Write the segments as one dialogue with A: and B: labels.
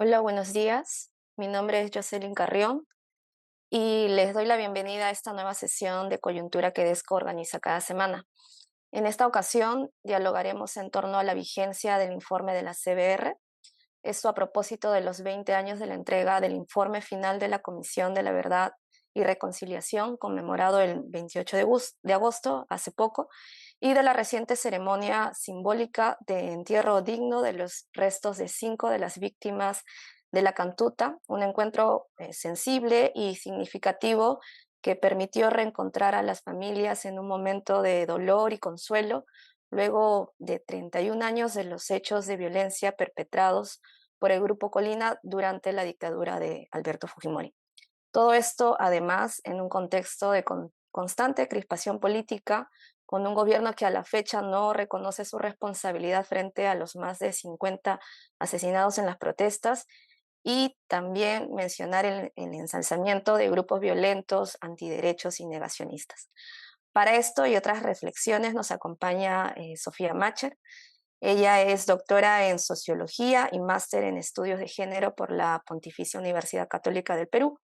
A: Hola, buenos días. Mi nombre es Jocelyn Carrión y les doy la bienvenida a esta nueva sesión de Coyuntura que Desco organiza cada semana. En esta ocasión dialogaremos en torno a la vigencia del informe de la CBR, esto a propósito de los 20 años de la entrega del informe final de la Comisión de la Verdad y Reconciliación, conmemorado el 28 de agosto, hace poco, y de la reciente ceremonia simbólica de entierro digno de los restos de 5 de las víctimas de la Cantuta, un encuentro sensible y significativo que permitió reencontrar a las familias en un momento de dolor y consuelo, luego de 31 años de los hechos de violencia perpetrados por el Grupo Colina durante la dictadura de Alberto Fujimori. Todo esto, además, en un contexto de constante crispación política, con un gobierno que a la fecha no reconoce su responsabilidad frente a los más de 50 asesinados en las protestas, y también mencionar el ensalzamiento de grupos violentos, antiderechos y negacionistas. Para esto y otras reflexiones nos acompaña Sofía Macher. Ella es doctora en Sociología y máster en Estudios de Género por la Pontificia Universidad Católica del Perú.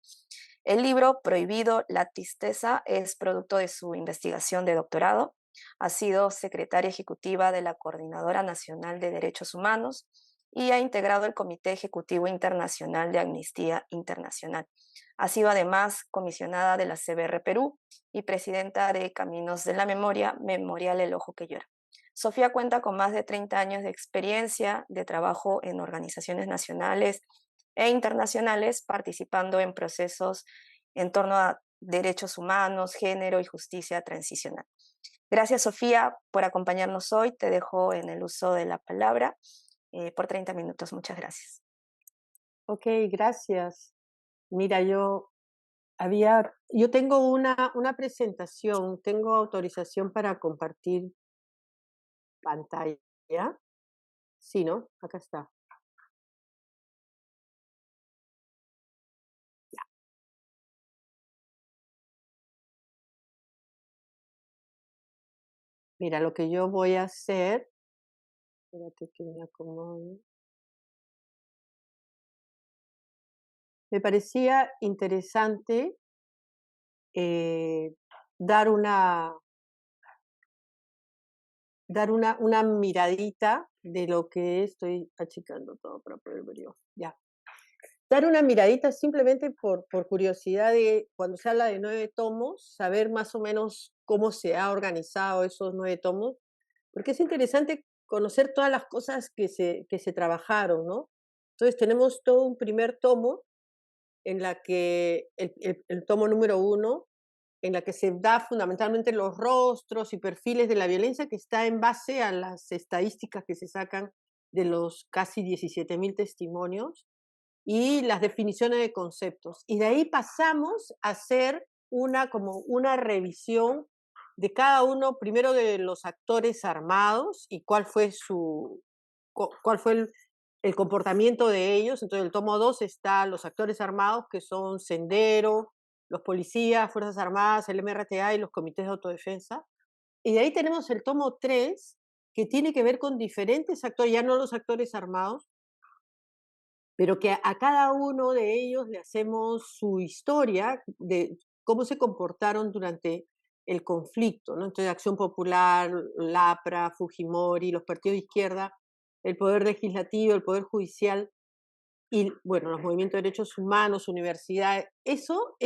A: El libro Prohibido la Tristeza es producto de su investigación de doctorado. Ha sido secretaria ejecutiva de la Coordinadora Nacional de Derechos Humanos y ha integrado el Comité Ejecutivo Internacional de Amnistía Internacional. Ha sido además comisionada de la CBR Perú y presidenta de Caminos de la Memoria, Memorial El Ojo que Llora. Sofía cuenta con más de 30 años de experiencia de trabajo en organizaciones nacionales e internacionales, participando en procesos en torno a derechos humanos, género y justicia transicional. Gracias, Sofía, por acompañarnos hoy. Te dejo en el uso de la palabra por 30 minutos. Muchas gracias.
B: Ok, gracias. Mira, yo tengo una presentación, tengo autorización para compartir pantalla. Sí, ¿no? Acá está. Mira, lo que yo voy a hacer, espérate que me acomode. Me parecía interesante eh, dar una miradita de lo que estoy achicando todo para poder ver yo. Ya. Dar una miradita simplemente por curiosidad de cuando se habla de 9 tomos, saber más o menos cómo se ha organizado esos 9 tomos, porque es interesante conocer todas las cosas que se trabajaron, ¿no? Entonces tenemos todo un primer tomo en la que el tomo número 1, en la que se da fundamentalmente los rostros y perfiles de la violencia, que está en base a las estadísticas que se sacan de los casi 17.000 testimonios y las definiciones de conceptos. Y de ahí pasamos a hacer como una revisión de cada uno, primero de los actores armados y cuál fue el comportamiento de ellos. Entonces, el tomo 2 está los actores armados, que son Sendero, los policías, Fuerzas Armadas, el MRTA y los comités de autodefensa. Y de ahí tenemos el tomo 3, que tiene que ver con diferentes actores, ya no los actores armados, pero que a cada uno de ellos le hacemos su historia de cómo se comportaron durante el conflicto, ¿no? Entonces, Acción Popular, LAPRA, Fujimori, los partidos de izquierda, el poder legislativo, el poder judicial y, bueno, los movimientos de derechos humanos, universidades. Eso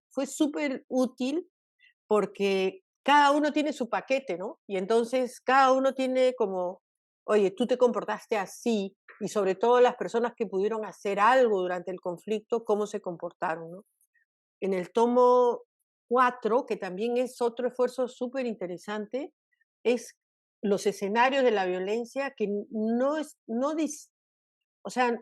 B: fue súper útil porque cada uno tiene su paquete, ¿no? Y entonces cada uno tiene como, oye, tú te comportaste así, y sobre todo las personas que pudieron hacer algo durante el conflicto, cómo se comportaron, ¿no? En el tomo 4, que también es otro esfuerzo súper interesante, es los escenarios de la violencia que no es, no o sea,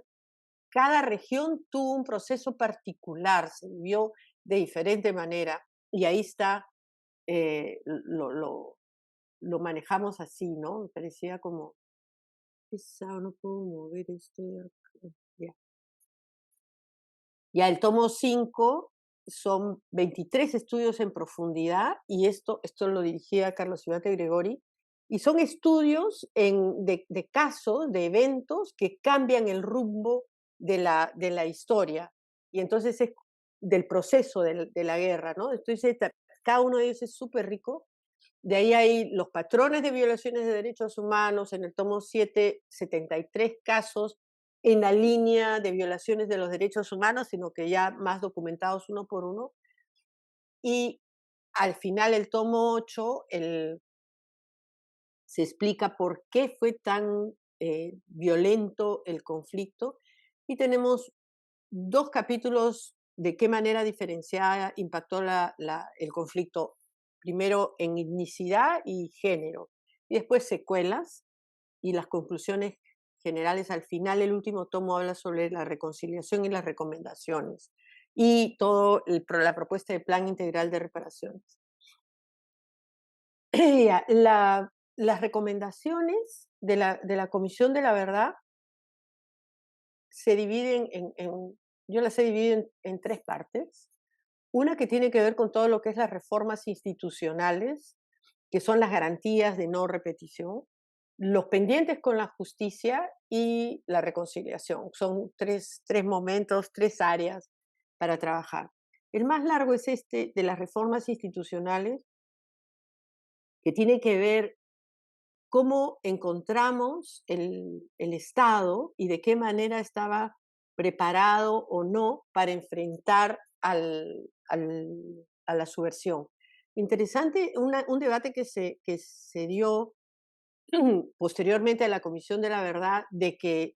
B: cada región tuvo un proceso particular, se vivió de diferente manera, y ahí está eh, lo, lo, lo manejamos así, ¿no? Me parecía como, pesado, no puedo mover esto de acá. Ya. Ya el tomo 5 son 23 estudios en profundidad y esto lo dirigía Carlos Ivate Gregori, y son estudios de casos, de eventos que cambian el rumbo de la historia. Y entonces es del proceso de la guerra, ¿no? Entonces, cada uno de ellos es súper rico. De ahí hay los patrones de violaciones de derechos humanos, en el tomo 7, 73 casos en la línea de violaciones de los derechos humanos, sino que ya más documentados uno por uno. Y al final, el tomo 8, se explica por qué fue tan violento el conflicto. Y tenemos 2 capítulos de qué manera diferenciada impactó el conflicto, primero en etnicidad y género, y después secuelas y las conclusiones generales. Al final, el último tomo habla sobre la reconciliación y las recomendaciones, y todo la propuesta de plan integral de reparaciones. Ya, las recomendaciones de la Comisión de la Verdad se dividen yo las he dividido en 3 partes. Una que tiene que ver con todo lo que es las reformas institucionales, que son las garantías de no repetición, los pendientes con la justicia y la reconciliación. Son tres momentos, 3 áreas para trabajar. El más largo es este de las reformas institucionales, que tiene que ver cómo encontramos el Estado y de qué manera estaba preparado o no para enfrentar a la subversión. Interesante, un debate que se dio posteriormente a la Comisión de la Verdad, de que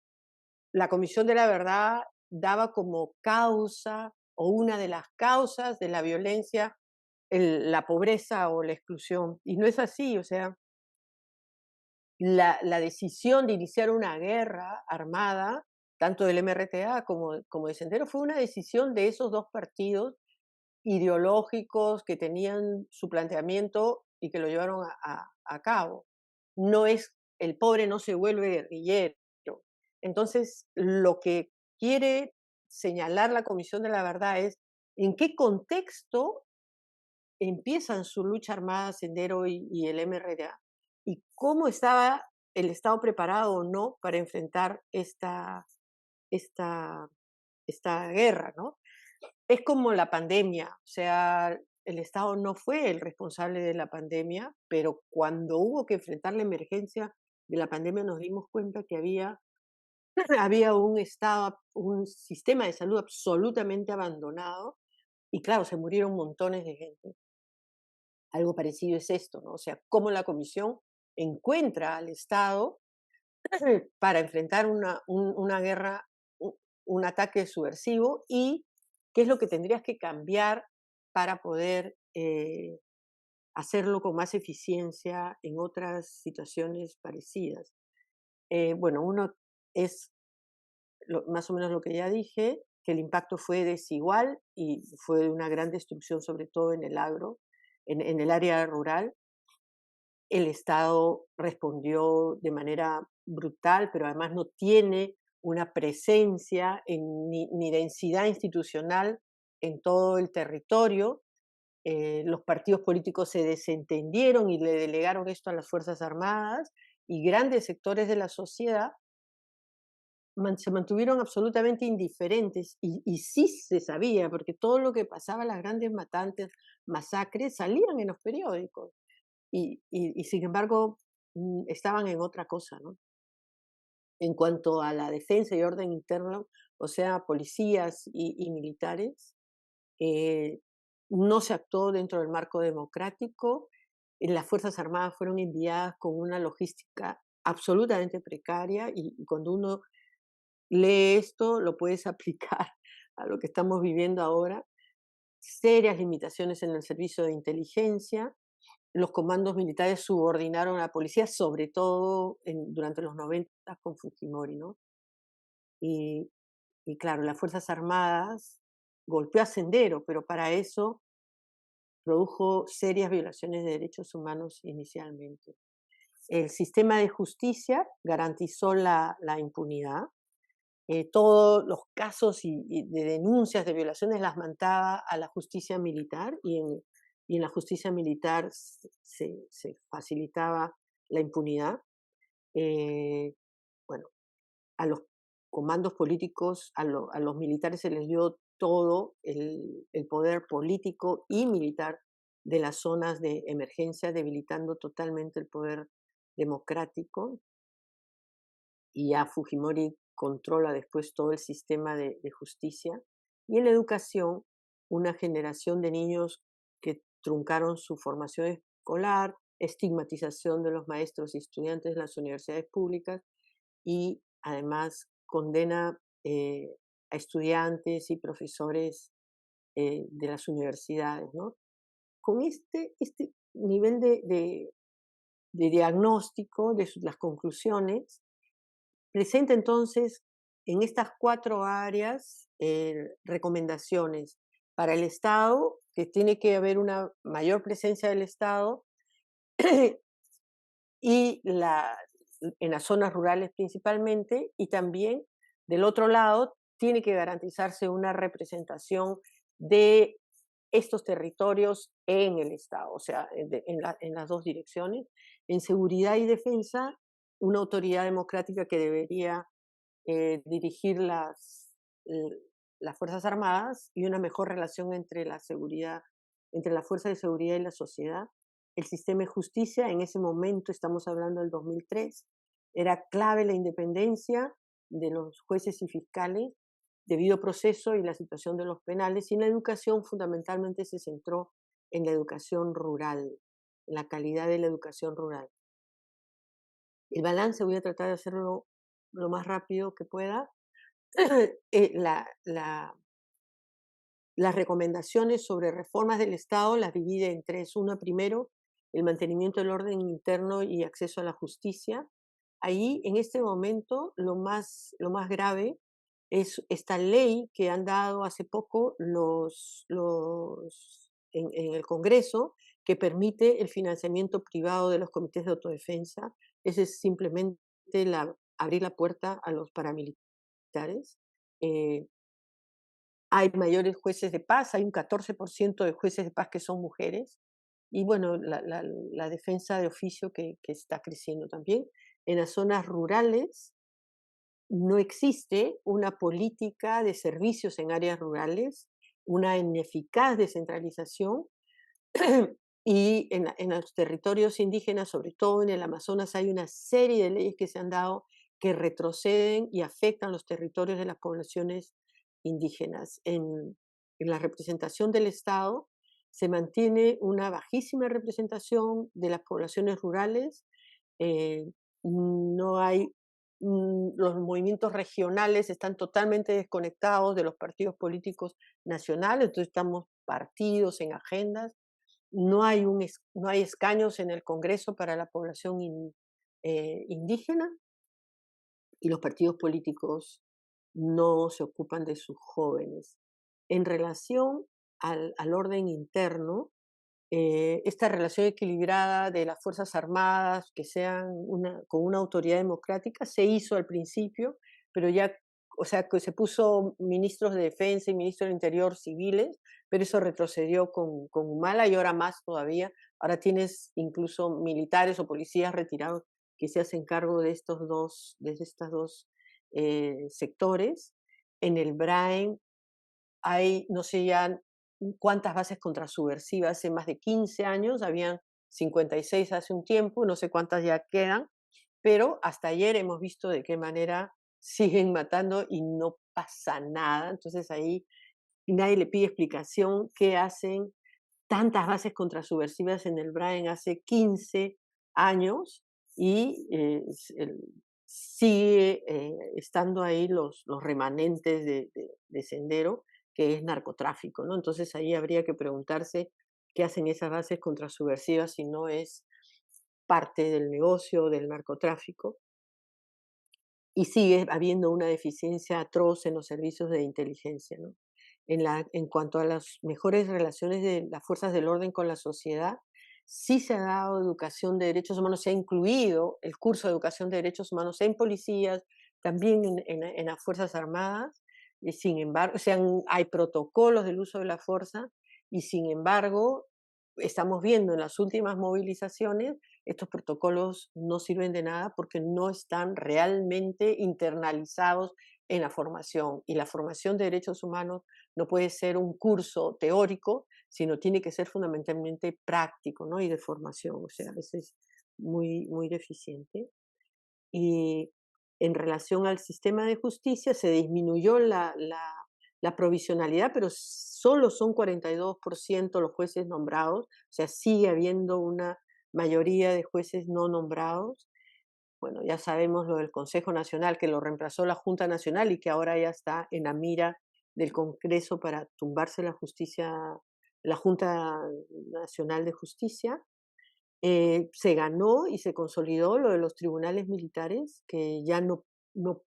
B: la Comisión de la Verdad daba como causa o una de las causas de la violencia la pobreza o la exclusión. Y no es así, o sea, la decisión de iniciar una guerra armada, tanto del MRTA como de Sendero, fue una decisión de esos 2 partidos ideológicos que tenían su planteamiento y que lo llevaron a cabo. No es, el pobre no se vuelve guerrillero. Entonces, lo que quiere señalar la Comisión de la Verdad es en qué contexto empiezan su lucha armada Sendero y el MRTA, y cómo estaba el Estado preparado o no para enfrentar esta, esta guerra, ¿no? Es como la pandemia, o sea, el Estado no fue el responsable de la pandemia, pero cuando hubo que enfrentar la emergencia de la pandemia nos dimos cuenta que había un Estado, un sistema de salud absolutamente abandonado, y claro, se murieron montones de gente. Algo parecido es esto, ¿no? O sea, cómo la Comisión encuentra al Estado para enfrentar una guerra, un ataque subversivo, y qué es lo que tendrías que cambiar para poder hacerlo con más eficiencia en otras situaciones parecidas. Bueno, uno es más o menos lo que ya dije, que el impacto fue desigual y fue una gran destrucción, sobre todo en el agro, en el área rural. El Estado respondió de manera brutal, pero además no tiene una presencia ni densidad institucional en todo el territorio. Los partidos políticos se desentendieron y le delegaron esto a las Fuerzas Armadas, y grandes sectores de la sociedad se mantuvieron absolutamente indiferentes, y sí se sabía, porque todo lo que pasaba, las grandes matantes, masacres, salían en los periódicos. Y sin embargo, estaban en otra cosa, ¿no? En cuanto a la defensa y orden interno, o sea, policías y militares, eh, no se actuó dentro del marco democrático. Las Fuerzas Armadas fueron enviadas con una logística absolutamente precaria, y cuando uno lee esto, lo puedes aplicar a lo que estamos viviendo ahora. Serias limitaciones en el servicio de inteligencia. Los comandos militares subordinaron a la policía, sobre todo durante los 90 con Fujimori, ¿no? Y, y claro, las Fuerzas Armadas golpeó a Sendero, pero para eso produjo serias violaciones de derechos humanos inicialmente. El sistema de justicia garantizó la impunidad. Todos los casos y de denuncias de violaciones las mandaba a la justicia militar, y en la justicia militar se facilitaba la impunidad. Bueno, a los comandos políticos, a los militares se les dio todo el poder político y militar de las zonas de emergencia, debilitando totalmente el poder democrático, y ya Fujimori controla después todo el sistema de justicia. Y en la educación, una generación de niños que truncaron su formación escolar, estigmatización de los maestros y estudiantes de las universidades públicas, y además condena a estudiantes y profesores de las universidades, ¿no? Con este nivel de diagnóstico de las conclusiones, presenta entonces en estas 4 áreas recomendaciones para el Estado, que tiene que haber una mayor presencia del Estado y en las zonas rurales principalmente, y también del otro lado tiene que garantizarse una representación de estos territorios en el Estado, o sea, en las dos direcciones. En seguridad y defensa, una autoridad democrática que debería dirigir las Fuerzas Armadas, y una mejor relación entre la seguridad, entre las fuerzas de seguridad y la sociedad. El sistema de justicia, en ese momento, estamos hablando del 2003, era clave la independencia de los jueces y fiscales, debido proceso y la situación de los penales, y en la educación fundamentalmente se centró en la educación rural, en la calidad de la educación rural. El balance voy a tratar de hacerlo lo más rápido que pueda. Eh, la, la, las recomendaciones sobre reformas del Estado las divide en tres. Una, primero, el mantenimiento del orden interno y acceso a la justicia. Ahí, en este momento, lo más grave es esta ley que han dado hace poco en el Congreso, que permite el financiamiento privado de los comités de autodefensa. Ese es simplemente abrir la puerta a los paramilitares. Eh, Hay mayores jueces de paz, hay un 14% de jueces de paz que son mujeres, y bueno, la defensa de oficio que está creciendo también. En las zonas rurales no existe una política de servicios en áreas rurales, una ineficaz descentralización, y en los territorios indígenas, sobre todo en el Amazonas, hay una serie de leyes que se han dado que retroceden y afectan los territorios de las poblaciones indígenas. En la representación del Estado se mantiene una bajísima representación de las poblaciones rurales. eh, no hay, los movimientos regionales están totalmente desconectados de los partidos políticos nacionales, entonces estamos partidos en agendas. No hay escaños en el Congreso para la población indígena, y los partidos políticos no se ocupan de sus jóvenes. En relación al orden interno, esta relación equilibrada de las Fuerzas Armadas, que sean con una autoridad democrática, se hizo al principio, pero ya, o sea, que se puso ministros de defensa y ministros del interior civiles, pero eso retrocedió con Humala, y ahora más todavía. Ahora tienes incluso militares o policías retirados que se hacen cargo de estos dos sectores. En el BRAEN hay, no sé ya cuántas bases contrasubversivas, hace más de 15 años, habían 56 hace un tiempo, no sé cuántas ya quedan, pero hasta ayer hemos visto de qué manera siguen matando y no pasa nada. Entonces ahí nadie le pide explicación qué hacen tantas bases contrasubversivas en el Brain hace 15 años, y sigue estando ahí los remanentes de Sendero, que es narcotráfico, ¿no? Entonces ahí habría que preguntarse qué hacen esas bases contrasubversivas si no es parte del negocio del narcotráfico. Y sigue habiendo una deficiencia atroz en los servicios de inteligencia, ¿no? En cuanto a las mejores relaciones de las fuerzas del orden con la sociedad, sí se ha dado educación de derechos humanos, se ha incluido el curso de educación de derechos humanos en policías, también en las Fuerzas Armadas. Y sin embargo, hay protocolos del uso de la fuerza, y sin embargo, estamos viendo en las últimas movilizaciones, estos protocolos no sirven de nada porque no están realmente internalizados en la formación. Y la formación de derechos humanos no puede ser un curso teórico, sino tiene que ser fundamentalmente práctico, ¿no? Y de formación. O sea, a veces muy, muy deficiente. Y en relación al sistema de justicia se disminuyó la provisionalidad, pero solo son 42% los jueces nombrados, o sea, sigue habiendo una mayoría de jueces no nombrados. Bueno, ya sabemos lo del Consejo Nacional, que lo reemplazó la Junta Nacional y que ahora ya está en la mira del Congreso para tumbarse la justicia, la Junta Nacional de Justicia. Se ganó y se consolidó lo de los tribunales militares, que ya no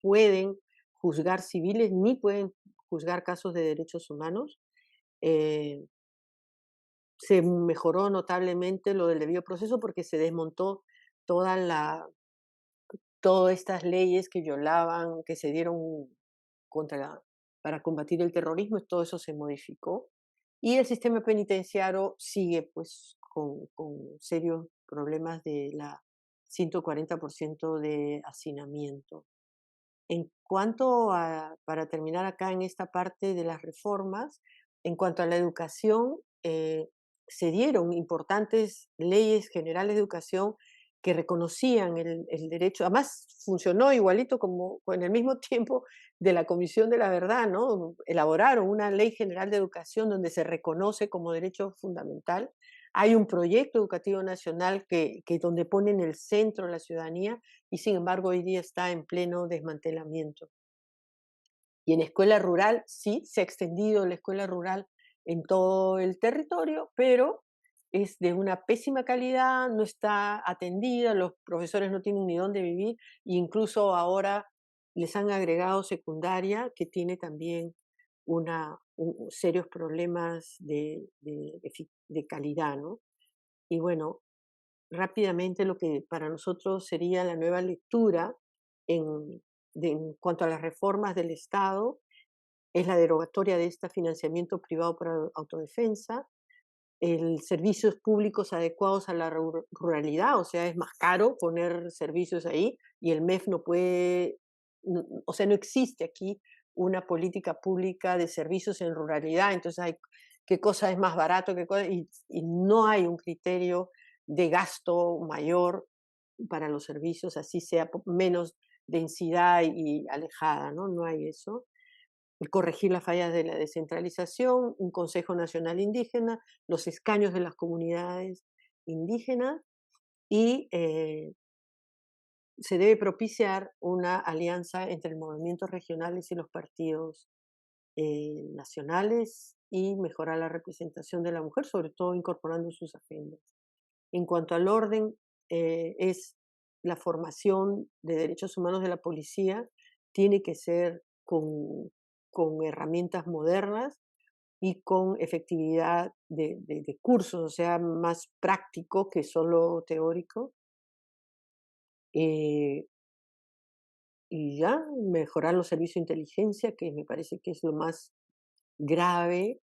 B: pueden juzgar civiles ni pueden juzgar casos de derechos humanos. Eh, Se mejoró notablemente lo del debido proceso porque se desmontó toda la todas estas leyes que violaban, que se dieron para combatir el terrorismo, todo eso se modificó. Y el sistema penitenciario sigue pues con serios problemas de la 140% de hacinamiento. En cuanto a, para terminar acá en esta parte de las reformas, en cuanto a la educación, se dieron importantes leyes generales de educación que reconocían el derecho, además funcionó igualito como en el mismo tiempo de la Comisión de la Verdad, ¿no? Elaboraron una ley general de educación donde se reconoce como derecho fundamental. Hay un proyecto educativo nacional que donde pone en el centro la ciudadanía y sin embargo hoy día está en pleno desmantelamiento. Y en escuela rural sí se ha extendido la escuela rural en todo el territorio, pero es de una pésima calidad, no está atendida, los profesores no tienen ni dónde vivir, e incluso ahora les han agregado secundaria que tiene también serios problemas de calidad, ¿no? Y bueno, rápidamente lo que para nosotros sería la nueva lectura en, en cuanto a las reformas del Estado es la derogatoria de este financiamiento privado para autodefensa, el servicios públicos adecuados a la ruralidad, o sea, es más caro poner servicios ahí y el MEF no puede, o sea, no existe aquí una política pública de servicios en ruralidad, entonces hay qué cosa es más barato, y no hay un criterio de gasto mayor para los servicios, así sea menos densidad y alejada, ¿no? No hay eso corregir las fallas de la descentralización, un Consejo Nacional Indígena, los escaños de las comunidades indígenas y se debe propiciar una alianza entre movimientos regionales y los partidos nacionales y mejorar la representación de la mujer, sobre todo incorporando sus agendas. En cuanto al orden, es la formación de derechos humanos de la policía tiene que ser con herramientas modernas y con efectividad de cursos, o sea, más práctico que solo teórico. eh, y ya, mejorar los servicios de inteligencia, que me parece que es lo más grave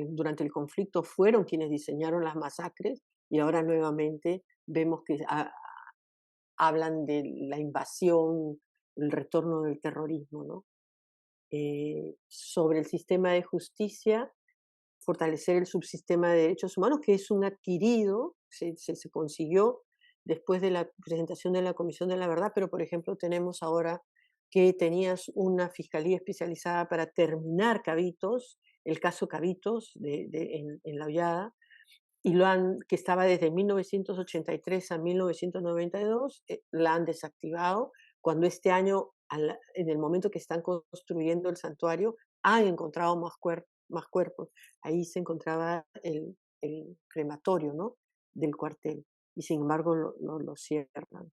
B: durante el conflicto, fueron quienes diseñaron las masacres y ahora nuevamente vemos que hablan de la invasión, el retorno del terrorismo, ¿no? Sobre el sistema de justicia, fortalecer el subsistema de derechos humanos, que es un adquirido, se consiguió después de la presentación de la Comisión de la Verdad, pero por ejemplo tenemos ahora que tenías una fiscalía especializada para terminar Cabitos, el caso Cabitos en La Hollada, y que estaba desde 1983 a 1992, la han desactivado, cuando este año, en el momento que están construyendo el santuario, han encontrado más cuerpos. Ahí se encontraba el crematorio, ¿no? Del cuartel, y sin embargo lo cierran.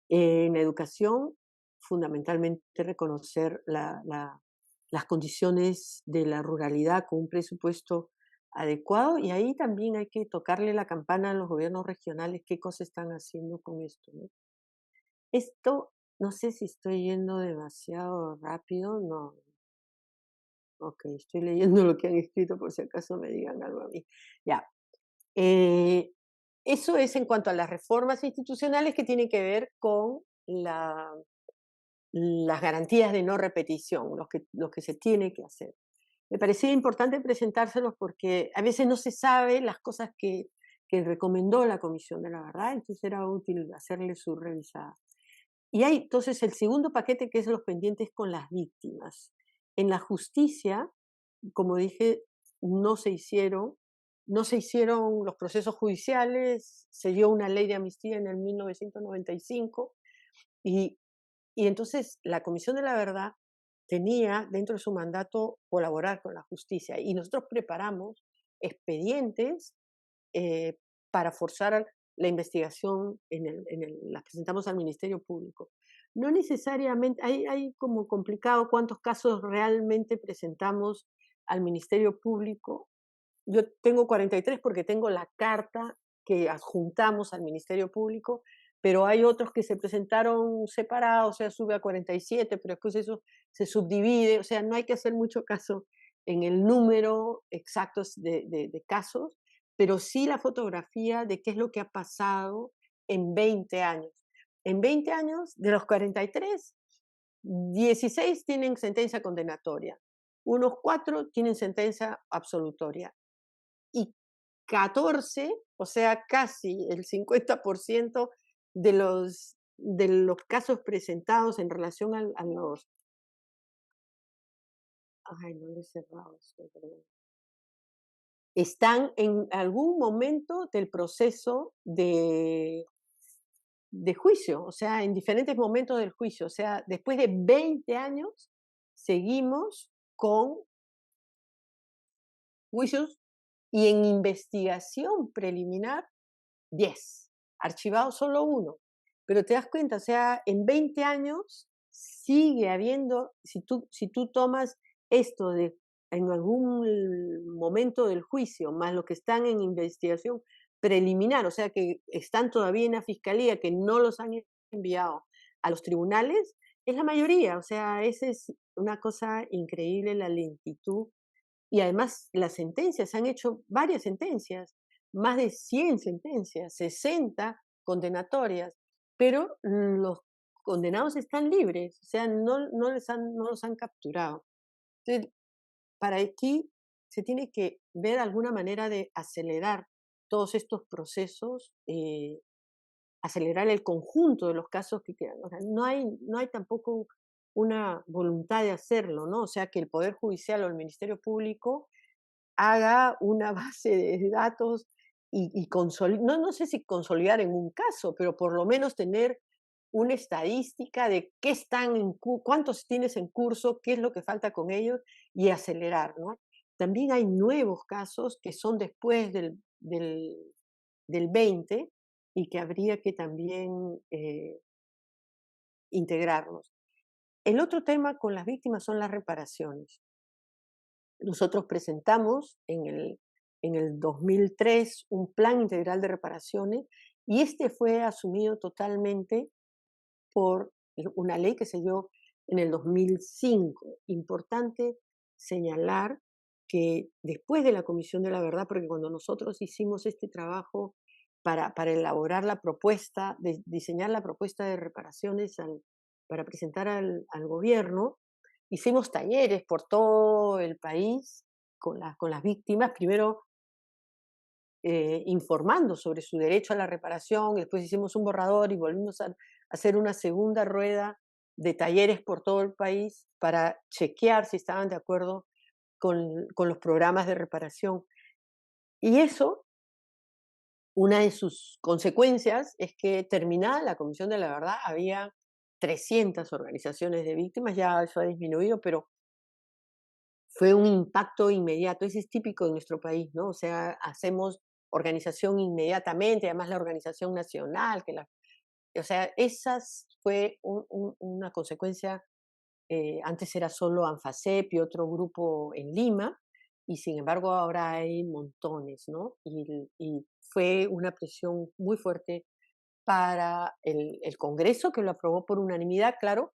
B: En educación, fundamentalmente reconocer las condiciones de la ruralidad con un presupuesto adecuado y ahí también hay que tocarle la campana a los gobiernos regionales qué cosas están haciendo con esto, ¿no? Esto, no sé si estoy yendo demasiado rápido, no, ok, estoy leyendo lo que han escrito por si acaso me digan algo a mí. Ya, eh, eso es en cuanto a las reformas institucionales que tienen que ver con la las garantías de no repetición, lo que se tiene que hacer. Me parecía importante presentárselos porque a veces no se sabe las cosas que recomendó la Comisión de la Verdad, entonces era útil hacerle su revisada. Y hay entonces el segundo paquete que es los pendientes con las víctimas. En la justicia, como dije, no se hicieron, no se hicieron los procesos judiciales, se dio una ley de amnistía en el 1995 y, y entonces la Comisión de la Verdad tenía dentro de su mandato colaborar con la justicia y nosotros preparamos expedientes eh, para forzar la investigación, las presentamos al Ministerio Público. No necesariamente, hay como complicado cuántos casos realmente presentamos al Ministerio Público. Yo tengo 43 porque tengo la carta que adjuntamos al Ministerio Público, pero hay otros que se presentaron separados, o sea, sube a 47, pero después eso se subdivide, o sea, no hay que hacer mucho caso en el número exacto de casos, pero sí la fotografía de qué es lo que ha pasado en 20 años. En 20 años, de los 43, 16 tienen sentencia condenatoria, unos 4 tienen sentencia absolutoria y 14, o sea, casi el 50% de los casos presentados en relación a los... Ay, no lo he cerrado esto, perdón. Están en algún momento del proceso de juicio, o sea, en diferentes momentos del juicio. O sea, después de 20 años, seguimos con juicios y en investigación preliminar 10, archivado solo uno. Pero te das cuenta, o sea, en 20 años sigue habiendo, si tú tomas esto de en algún momento del juicio, más los que están en investigación preliminar, o sea, que están todavía en la fiscalía, que no los han enviado a los tribunales, es la mayoría, o sea, esa es una cosa increíble la lentitud y además las sentencias, se han hecho varias sentencias, más de 100 sentencias, 60 condenatorias, pero los condenados están libres, o sea, no los han capturado. Entonces, para aquí se tiene que ver alguna manera de acelerar todos estos procesos, acelerar el conjunto de los casos que quedan. O sea, no hay tampoco una voluntad de hacerlo, ¿no? O sea, que el Poder Judicial o el Ministerio Público haga una base de datos y no sé si consolidar en un caso, pero por lo menos tener una estadística de qué están cuántos tienes en curso, qué es lo que falta con ellos y acelerar, ¿no? También hay nuevos casos que son después del 20 y que habría que también integrarlos. El otro tema con las víctimas son las reparaciones. Nosotros presentamos en el 2003 un plan integral de reparaciones y este fue asumido totalmente por una ley que se dio en el 2005. Importante señalar que después de la Comisión de la Verdad, porque cuando nosotros hicimos este trabajo para elaborar la propuesta, diseñar la propuesta de reparaciones para presentar al gobierno, hicimos talleres por todo el país con las víctimas, primero informando sobre su derecho a la reparación, después hicimos un borrador y volvimos a hacer una segunda rueda de talleres por todo el país para chequear si estaban de acuerdo con los programas de reparación. Y eso, una de sus consecuencias es que terminada la Comisión de la Verdad había 300 organizaciones de víctimas, ya eso ha disminuido, pero fue un impacto inmediato. Ese es típico de nuestro país, ¿no? O sea, hacemos organización inmediatamente, además la organización nacional, o sea, esas fue una consecuencia. Antes era solo ANFACEP y otro grupo en Lima, y sin embargo ahora hay montones, ¿no? Y fue una presión muy fuerte para el Congreso, que lo aprobó por unanimidad, claro,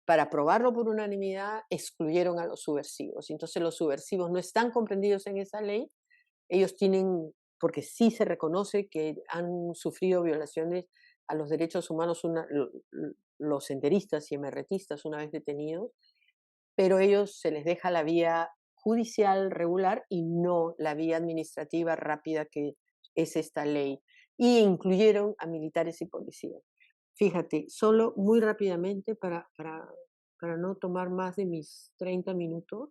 B: para aprobarlo por unanimidad, excluyeron a los subversivos. Entonces los subversivos no están comprendidos en esa ley. Ellos tienen, porque sí se reconoce que han sufrido violaciones a los derechos humanos los senderistas y emerretistas una vez detenidos, pero ellos se les deja la vía judicial regular y no la vía administrativa rápida que es esta ley. Y incluyeron a militares y policías. Fíjate, solo muy rápidamente para no tomar más de mis 30 minutos,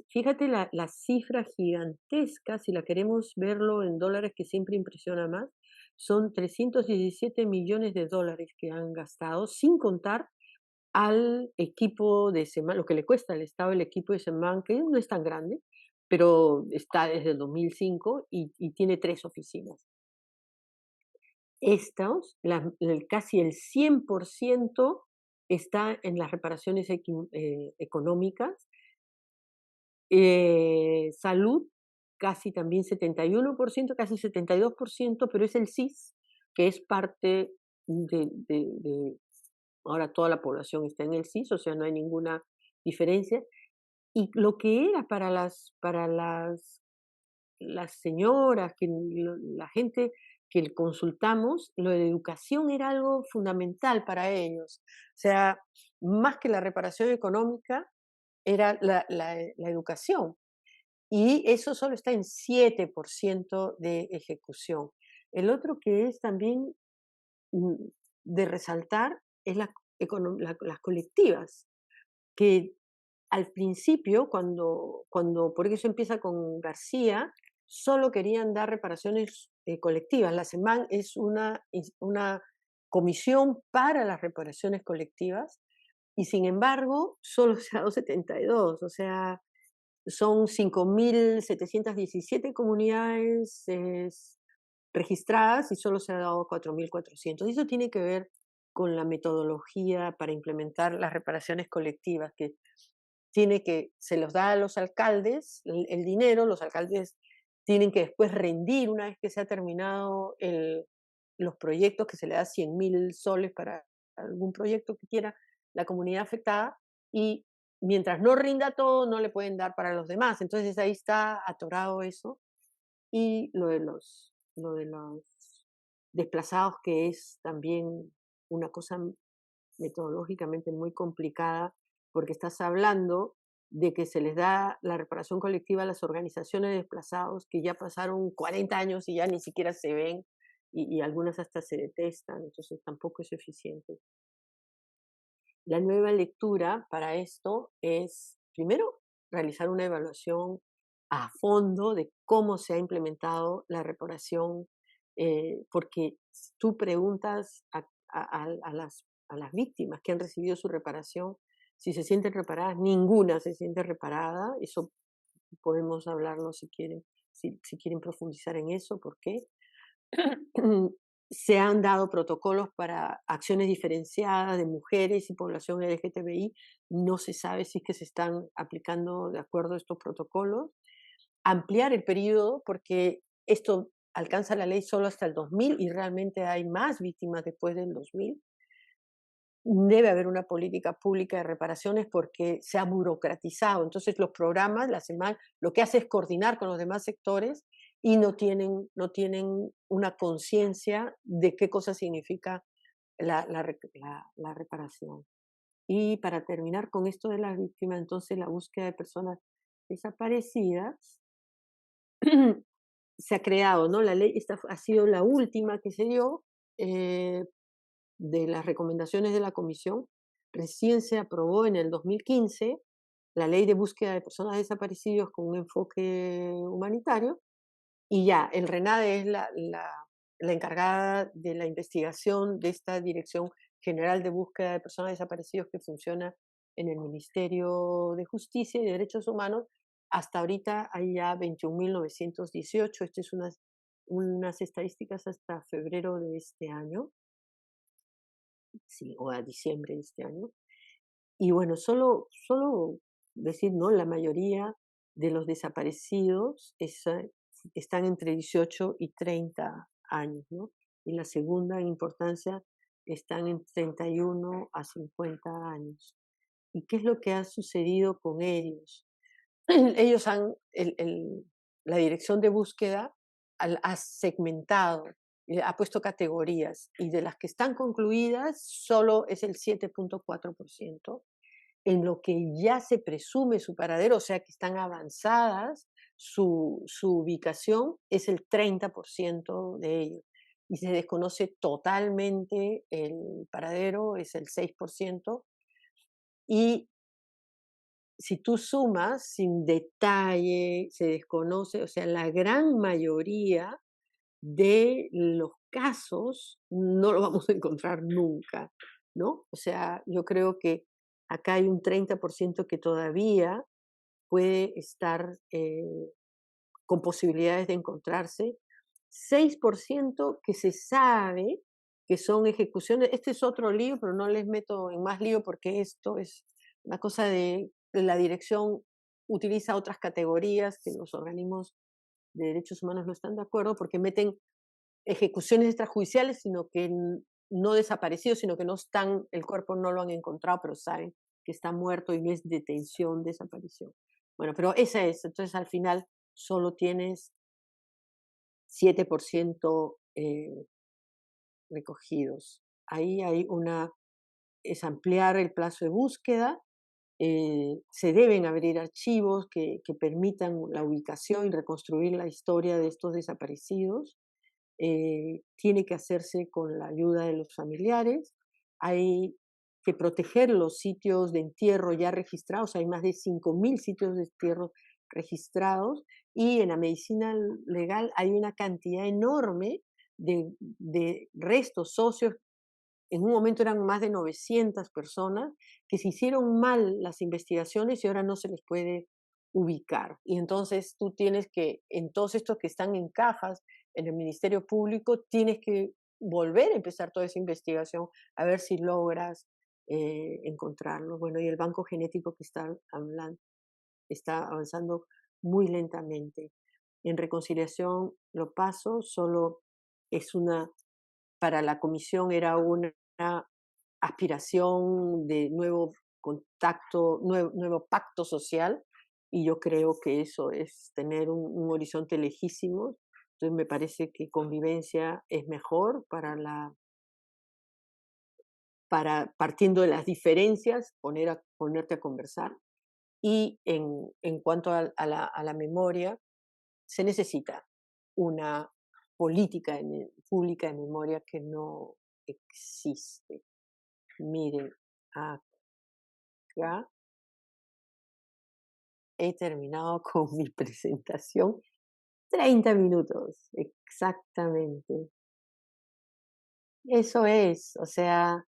B: fíjate la cifra gigantesca, si la queremos verlo en dólares, que siempre impresiona más, son 317 millones de dólares que han gastado, sin contar al equipo de SEMAN, lo que le cuesta al Estado el equipo de SEMAN, que no es tan grande, pero está desde el 2005 y tiene 3 oficinas. Estos, casi el 100% está en las reparaciones económicas. Salud, casi también 71%, casi 72%, pero es el SIS, que es parte ahora toda la población está en el SIS, o sea, no hay ninguna diferencia. Y lo que era para las señoras, la gente que consultamos, lo de educación era algo fundamental para ellos. O sea, más que la reparación económica, era la educación. Y eso solo está en 7% de ejecución. El otro que es también mm, de resaltar es las colectivas, que al principio, porque eso empieza con García, solo querían dar reparaciones colectivas. La SEMAN es una comisión para las reparaciones colectivas y sin embargo solo se ha dado 72, o sea, son 5.717 comunidades registradas y solo se ha dado 4.400. Y eso tiene que ver con la metodología para implementar las reparaciones colectivas, que se los da a los alcaldes el dinero, los alcaldes tienen que después rendir una vez que se ha terminado los proyectos, que se le da 100.000 soles para algún proyecto que quiera la comunidad afectada, y mientras no rinda todo, no le pueden dar para los demás. Entonces ahí está atorado eso. Y lo de los desplazados, que es también una cosa metodológicamente muy complicada, porque estás hablando de que se les da la reparación colectiva a las organizaciones de desplazados que ya pasaron 40 años y ya ni siquiera se ven y algunas hasta se detestan, entonces tampoco es eficiente. La nueva lectura para esto es, primero, realizar una evaluación a fondo de cómo se ha implementado la reparación, porque si tú preguntas a las víctimas que han recibido su reparación si se sienten reparadas, ninguna se siente reparada. Eso podemos hablarlo si quieren, si quieren profundizar en eso, ¿por qué? Se han dado protocolos para acciones diferenciadas de mujeres y población LGTBI. No se sabe si es que se están aplicando de acuerdo a estos protocolos. Ampliar el periodo, porque esto alcanza la ley solo hasta el 2000 y realmente hay más víctimas después del 2000. Debe haber una política pública de reparaciones porque se ha burocratizado. Entonces los programas, la semana, lo que hace es coordinar con los demás sectores y no tienen una conciencia de qué cosa significa la reparación. Y para terminar con esto de las víctimas, entonces la búsqueda de personas desaparecidas, se ha creado, ¿no? La ley, esta ha sido la última que se dio, de las recomendaciones de la comisión. Recién se aprobó en el 2015 la ley de búsqueda de personas desaparecidas con un enfoque humanitario, y ya, el RENADE es la encargada de la investigación de esta Dirección General de Búsqueda de Personas Desaparecidas, que funciona en el Ministerio de Justicia y Derechos Humanos. Hasta ahorita hay ya 21.918. Estas es unas estadísticas hasta febrero de este año, sí, o a diciembre de este año. Y bueno, solo decir, ¿no? La mayoría de los desaparecidos están entre 18 y 30 años, ¿no? Y la segunda en importancia están en 31 a 50 años. ¿Y qué es lo que ha sucedido con ellos? Ellos la dirección de búsqueda ha segmentado ha puesto categorías y de las que están concluidas solo es el 7.4%. En lo que ya se presume su paradero, o sea que están avanzadas, su ubicación es el 30% de ellos. Y se desconoce totalmente el paradero, es el 6%. Y si tú sumas sin detalle, se desconoce, o sea, la gran mayoría de los casos no lo vamos a encontrar nunca, ¿no? O sea, yo creo que acá hay un 30% que todavía puede estar con posibilidades de encontrarse, 6% que se sabe que son ejecuciones. Este es otro lío, pero no les meto en más lío porque esto es una cosa de la dirección utiliza otras categorías que los organismos de derechos humanos no están de acuerdo porque meten ejecuciones extrajudiciales, sino que no desaparecidos, sino que no están, el cuerpo no lo han encontrado, pero saben que está muerto y no es detención, desaparición. Bueno, pero esa es, entonces al final solo tienes 7% recogidos. Ahí hay es ampliar el plazo de búsqueda, se deben abrir archivos que permitan la ubicación y reconstruir la historia de estos desaparecidos. Tiene que hacerse con la ayuda de los familiares. Hay que proteger los sitios de entierro ya registrados. Hay más de 5.000 sitios de entierro registrados y en la medicina legal hay una cantidad enorme de restos socios. En un momento eran más de 900 personas que se hicieron mal las investigaciones y ahora no se les puede ubicar. Y entonces tú tienes que, en todos estos que están en cajas en el Ministerio Público, tienes que volver a empezar toda esa investigación a ver si logras encontrarlos. Bueno, y el banco genético que está avanzando muy lentamente. En reconciliación lo paso, solo es para la comisión era una aspiración de nuevo contacto, nuevo pacto social, y yo creo que eso es tener un horizonte lejísimo. Entonces me parece que convivencia es mejor para partiendo de las diferencias, ponerte a conversar. Y en cuanto a la memoria, se necesita una política pública de memoria que no existe. Miren, acá he terminado con mi presentación. 30 minutos, exactamente. Eso es, o sea,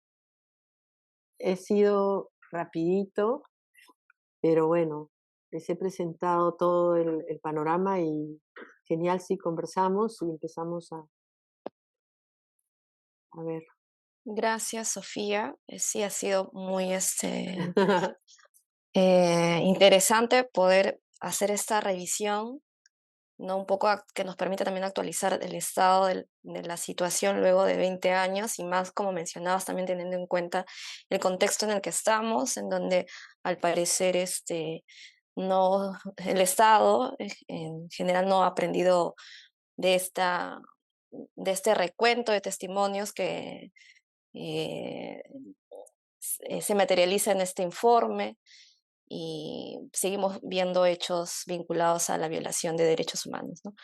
B: he sido rapidito, pero bueno, les he presentado todo el panorama y genial si conversamos y empezamos a ver.
A: Gracias, Sofía. Sí, ha sido muy interesante poder hacer esta revisión, ¿no? Un poco que nos permite también actualizar el estado de la situación luego de 20 años y más, como mencionabas, también teniendo en cuenta el contexto en el que estamos, en donde al parecer no, el Estado en general no ha aprendido de, de este recuento de testimonios que eh, se materializa en este informe y seguimos viendo hechos vinculados a la violación de derechos humanos, ¿no?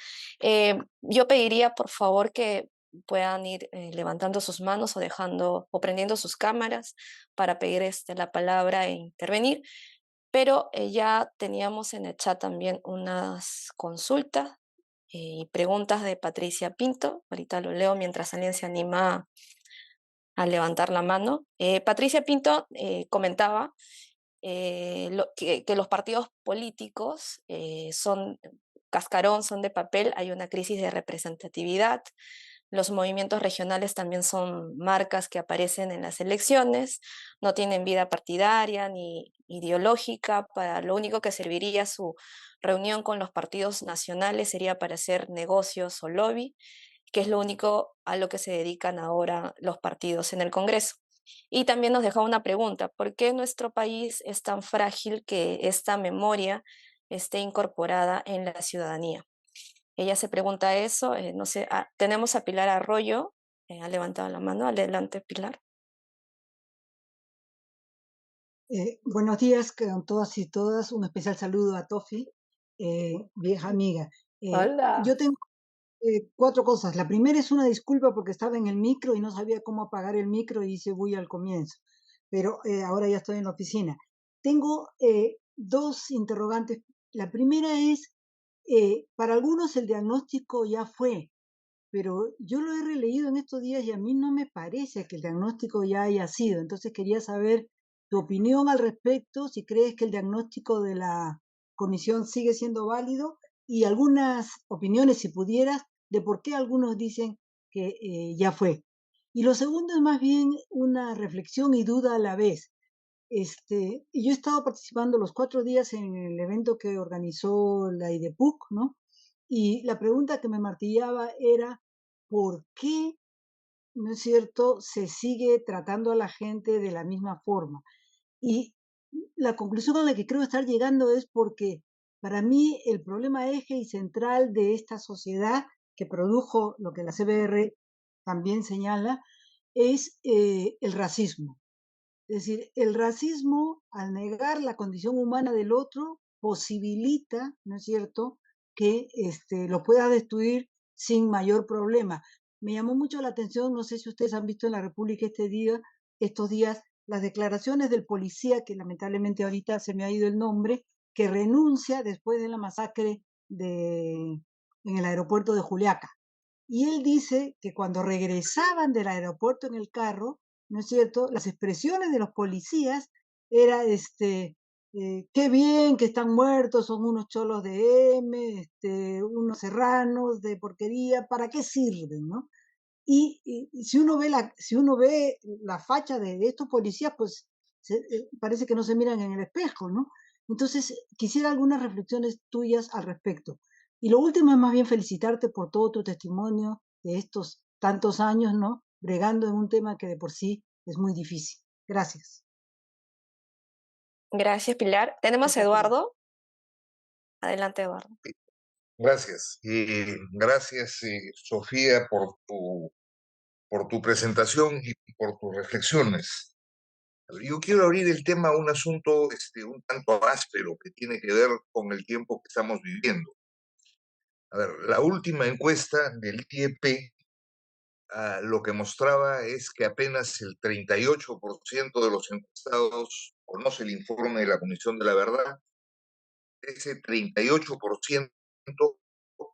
A: Yo pediría, por favor, que puedan ir levantando sus manos o dejando o prendiendo sus cámaras para pedir la palabra e intervenir, pero ya teníamos en el chat también unas consultas y preguntas de Patricia Pinto. Ahorita lo leo mientras alguien se anima a levantar la mano. Patricia Pinto comentaba que los partidos políticos son cascarón, son de papel, hay una crisis de representatividad. Los movimientos regionales también son marcas que aparecen en las elecciones, no tienen vida partidaria ni ideológica, para lo único que serviría su reunión con los partidos nacionales sería para hacer negocios o lobby, que es lo único a lo que se dedican ahora los partidos en el Congreso. Y también nos dejaba una pregunta: ¿por qué nuestro país es tan frágil que esta memoria esté incorporada en la ciudadanía? Ella se pregunta eso, no sé, tenemos a Pilar Arroyo, ha levantado la mano. Adelante, Pilar.
C: Buenos días con todas y todas. Un especial saludo a Tofi, vieja amiga.
A: Hola.
C: Yo tengo cuatro cosas. La primera es una disculpa porque estaba en el micro y no sabía cómo apagar el micro y hice bulla al comienzo, pero ahora ya estoy en la oficina. Tengo dos interrogantes. La primera es, para algunos el diagnóstico ya fue, pero yo lo he releído en estos días y a mí no me parece que el diagnóstico ya haya sido. Entonces quería saber tu opinión al respecto, si crees que el diagnóstico de la comisión sigue siendo válido y algunas opiniones, si pudieras, de por qué algunos dicen que ya fue. Y lo segundo es más bien una reflexión y duda a la vez. Y yo he estado participando los 4 días en el evento que organizó la IDEPUC, ¿no? Y la pregunta que me martillaba era, ¿por qué, no es cierto, se sigue tratando a la gente de la misma forma? Y la conclusión a la que creo estar llegando es porque para mí el problema eje y central de esta sociedad que produjo lo que la CBR también señala es el racismo. Es decir, el racismo, al negar la condición humana del otro, posibilita, ¿no es cierto?, que lo pueda destruir sin mayor problema. Me llamó mucho la atención, no sé si ustedes han visto en la República estos días, las declaraciones del policía, que lamentablemente ahorita se me ha ido el nombre, que renuncia después de la masacre en el aeropuerto de Juliaca. Y él dice que cuando regresaban del aeropuerto en el carro, ¿no es cierto? Las expresiones de los policías era qué bien que están muertos, son unos cholos de M, unos serranos de porquería, ¿para qué sirven, no? Y si uno ve la facha de estos policías, pues parece que no se miran en el espejo, ¿no? Entonces, quisiera algunas reflexiones tuyas al respecto. Y lo último es más bien felicitarte por todo tu testimonio de estos tantos años, ¿no? Bregando en un tema que de por sí es muy difícil. Gracias.
A: Gracias, Pilar. Tenemos a
B: Espectacular.
A: Eduardo. Adelante, Eduardo.
D: Gracias. Gracias, Sofía, por tu presentación y por tus reflexiones. Yo quiero abrir el tema a un asunto un tanto áspero que tiene que ver con el tiempo que estamos viviendo. A ver, la última encuesta del IEP lo que mostraba es que apenas el 38% de los encuestados conoce el informe de la Comisión de la Verdad. Ese 38%,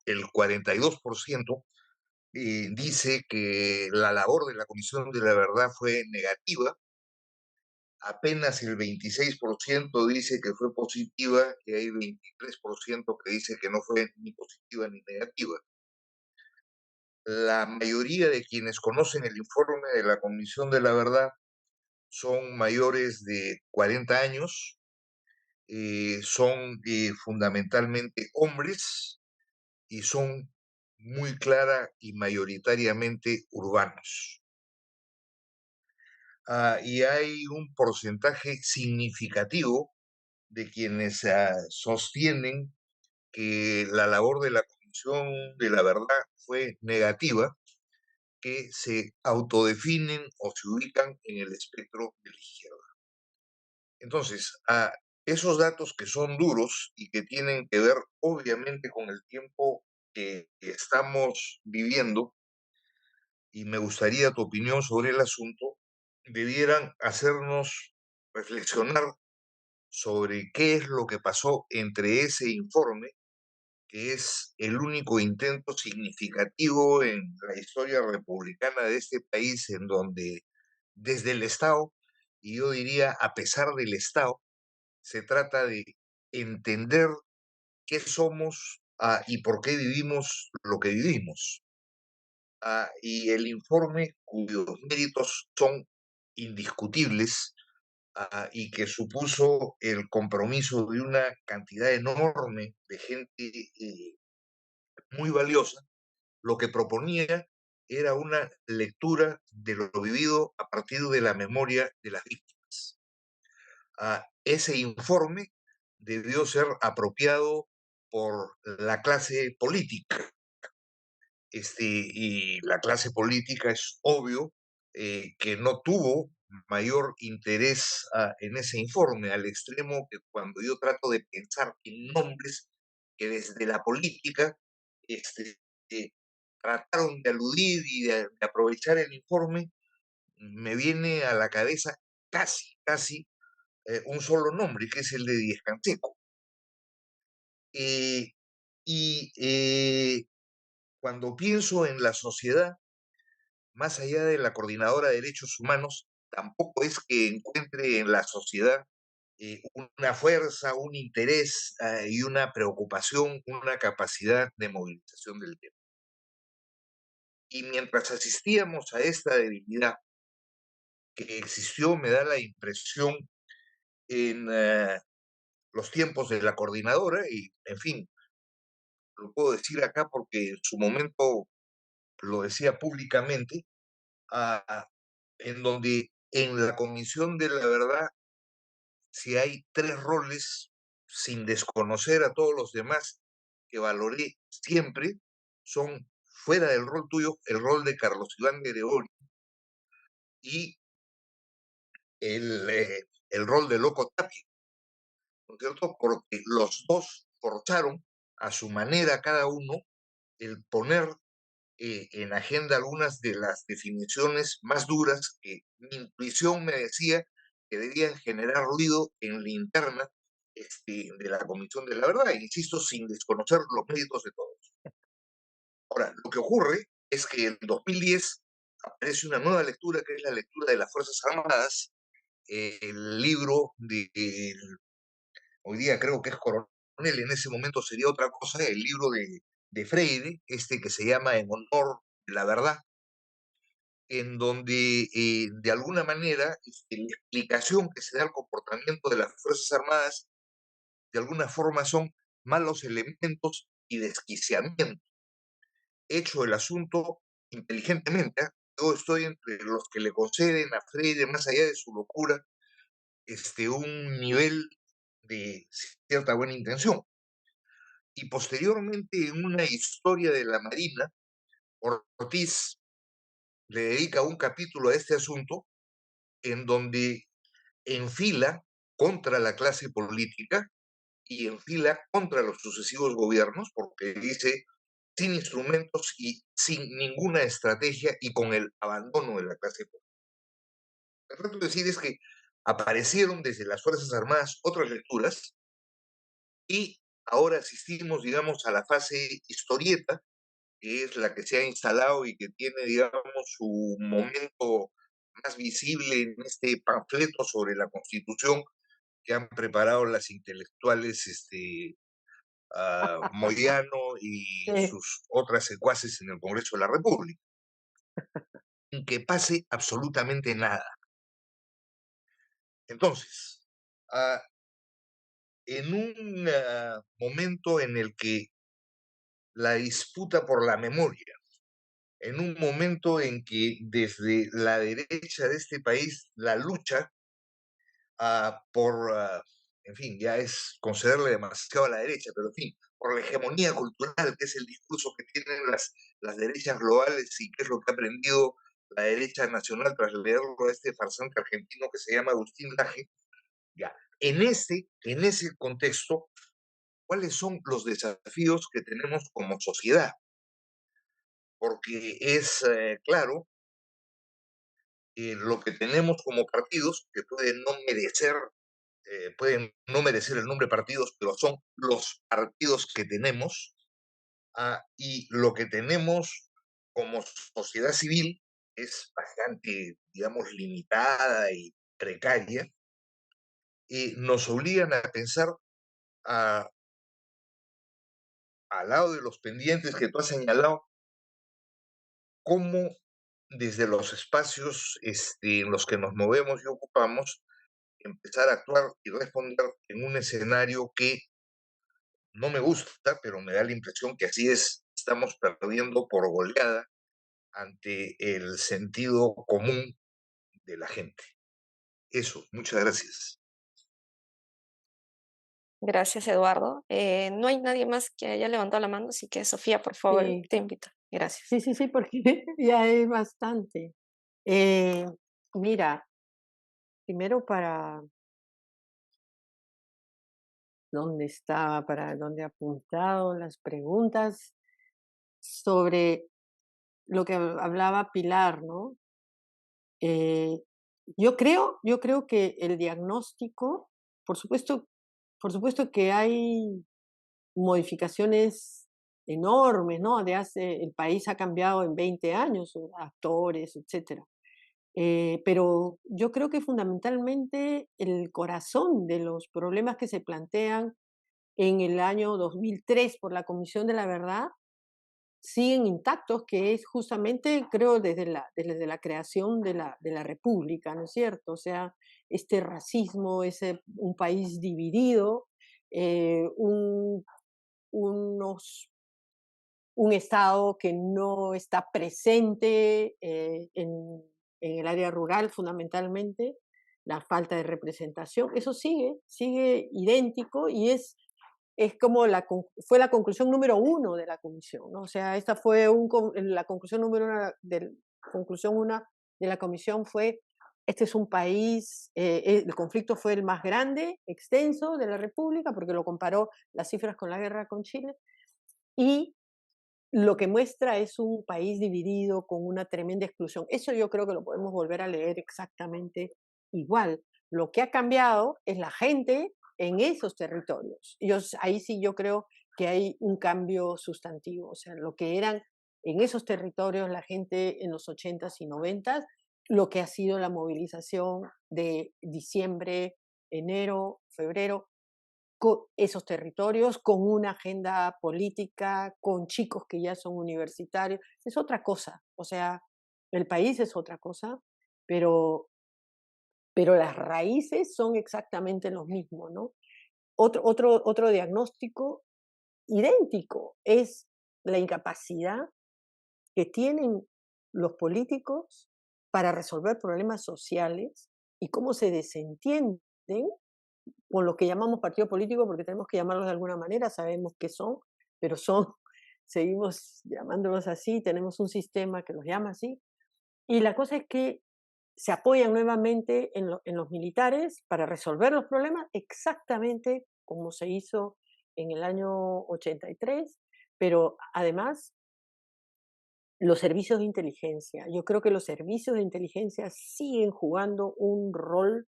D: el 42% dice que la labor de la Comisión de la Verdad fue negativa, apenas el 26% dice que fue positiva y hay 23% que dice que no fue ni positiva ni negativa. La mayoría de quienes conocen el informe de la Comisión de la Verdad son mayores de 40 años, son fundamentalmente hombres y son muy clara y mayoritariamente urbanos. Y hay un porcentaje significativo de quienes sostienen que la labor de la Comisión de la Verdad fue negativa, que se autodefinen o se ubican en el espectro de la izquierda. Entonces, esos datos que son duros y que tienen que ver obviamente con el tiempo que estamos viviendo, y me gustaría tu opinión sobre el asunto, debieran hacernos reflexionar sobre qué es lo que pasó entre ese informe, que es el único intento significativo en la historia republicana de este país en donde desde el Estado, y yo diría a pesar del Estado, se trata de entender qué somos y por qué vivimos lo que vivimos. Y el informe, cuyos méritos son indiscutibles, y que supuso el compromiso de una cantidad enorme de gente muy valiosa, lo que proponía era una lectura de lo vivido a partir de la memoria de las víctimas. Ese informe debió ser apropiado por la clase política. Y la clase política es obvio que no tuvo mayor interés en ese informe, al extremo que cuando yo trato de pensar en nombres que desde la política eh, trataron de aludir y de aprovechar el informe, me viene a la cabeza casi un solo nombre, que es el de Díez Canseco. Eh, y cuando pienso en la sociedad, más allá de la Coordinadora de Derechos Humanos, tampoco es que encuentre en la sociedad una fuerza, un interés y una preocupación, una capacidad de movilización del tema. Y mientras asistíamos a esta debilidad que existió, me da la impresión en los tiempos de la coordinadora, y en fin, lo puedo decir acá porque en su momento lo decía públicamente, en donde en la Comisión de la Verdad, si hay tres roles, sin desconocer a todos los demás, que valoré siempre, son fuera del rol tuyo, el rol de Carlos Iván de Gregorio y el rol de Loco Tapia, ¿no es cierto? Porque los dos forzaron a su manera cada uno el poner en agenda algunas de las definiciones más duras que mi intuición me decía que debían generar ruido en la interna de la Comisión de la Verdad, insisto, sin desconocer los méritos de todos. Ahora, lo que ocurre es que en 2010 aparece una nueva lectura, que es la lectura de las Fuerzas Armadas, el libro de, hoy día creo que es Coronel, en ese momento sería otra cosa, el libro de Freire, que se llama En honor de la verdad, en donde de alguna manera la explicación que se da al comportamiento de las Fuerzas Armadas, de alguna forma son malos elementos y desquiciamiento. Hecho el asunto inteligentemente, yo estoy entre los que le conceden a Freire, más allá de su locura, un nivel de cierta buena intención. Y posteriormente, en una historia de la Marina, Ortiz le dedica un capítulo a este asunto, en donde enfila contra la clase política y enfila contra los sucesivos gobiernos, porque dice, sin instrumentos y sin ninguna estrategia y con el abandono de la clase política. Lo que trato de decir es que aparecieron desde las Fuerzas Armadas otras lecturas y ahora asistimos, digamos, a la fase historieta, que es la que se ha instalado y que tiene, digamos, su momento más visible en este panfleto sobre la Constitución que han preparado las intelectuales Moyano y
B: Sí.
D: sus otras secuaces en el Congreso de la República, sin que pase absolutamente nada. Entonces, en un momento en el que la disputa por la memoria, en un momento en que desde la derecha de este país la lucha en fin, ya es concederle demasiado a la derecha, pero en fin, por la hegemonía cultural, que es el discurso que tienen las derechas globales y que es lo que ha aprendido la derecha nacional tras leerlo a este farsante argentino que se llama Agustín Laje, ya, en ese contexto, ¿cuáles son los desafíos que tenemos como sociedad? Porque es claro, lo que tenemos como partidos, que pueden no merecer el nombre partidos, pero son los partidos que tenemos, y lo que tenemos como sociedad civil es bastante, digamos, limitada y precaria, y nos obligan a pensar a- al lado de los pendientes que tú has señalado, cómo desde los espacios en los que nos movemos y ocupamos, empezar a actuar y responder en un escenario que no me gusta, pero me da la impresión que así es, estamos perdiendo por goleada ante el sentido común de la gente. Eso, muchas gracias.
A: Gracias, Eduardo. No hay nadie más que haya levantado la mano, así que Sofía, por favor,
B: Sí,
A: te invito. Gracias.
B: sí, sí, sí, porque ya es bastante. Eh, Mira, primero para dónde estaba, para dónde he apuntado las preguntas sobre lo que hablaba Pilar, ¿no? Eh, yo creo que el diagnóstico, por supuesto, por supuesto que hay modificaciones enormes, ¿no? El país ha cambiado en 20 años, actores, etcétera. Pero yo creo que fundamentalmente el corazón de los problemas que se plantean en el año 2003 por la Comisión de la Verdad siguen intactos, que es justamente, creo, desde la creación de la República, ¿no es cierto? O sea, este racismo, un país dividido, eh, un, unos, un Estado que no está presente en el área rural fundamentalmente, la falta de representación, eso sigue idéntico y es como fue la conclusión número uno de la comisión, ¿no? O sea, esta fue la conclusión número uno conclusión una de la comisión fue, este es un país, el conflicto fue el más grande, extenso de la República, porque lo comparó las cifras con la guerra con Chile, y lo que muestra es un país dividido con una tremenda exclusión. Eso yo creo que lo podemos volver a leer exactamente igual. Lo que ha cambiado es la gente en esos territorios. Ahí sí yo creo que hay un cambio sustantivo. O sea, lo que eran en esos territorios la gente en los 80s y 90s, lo que ha sido la movilización de diciembre, enero, febrero, esos territorios con una agenda política, con chicos que ya son universitarios, es otra cosa. O sea, el país es otra cosa, pero, pero las raíces son exactamente los mismos, ¿no? Otro diagnóstico idéntico es la incapacidad que tienen los políticos para resolver problemas sociales y cómo se desentienden con lo que llamamos partido político, porque tenemos que llamarlos de alguna manera, sabemos qué son, pero son, seguimos llamándolos así, tenemos un sistema que los llama así, y la cosa es que se apoyan nuevamente en los militares para resolver los problemas exactamente como se hizo en el año 83, pero además los servicios de inteligencia. Yo creo que los servicios de inteligencia siguen jugando un rol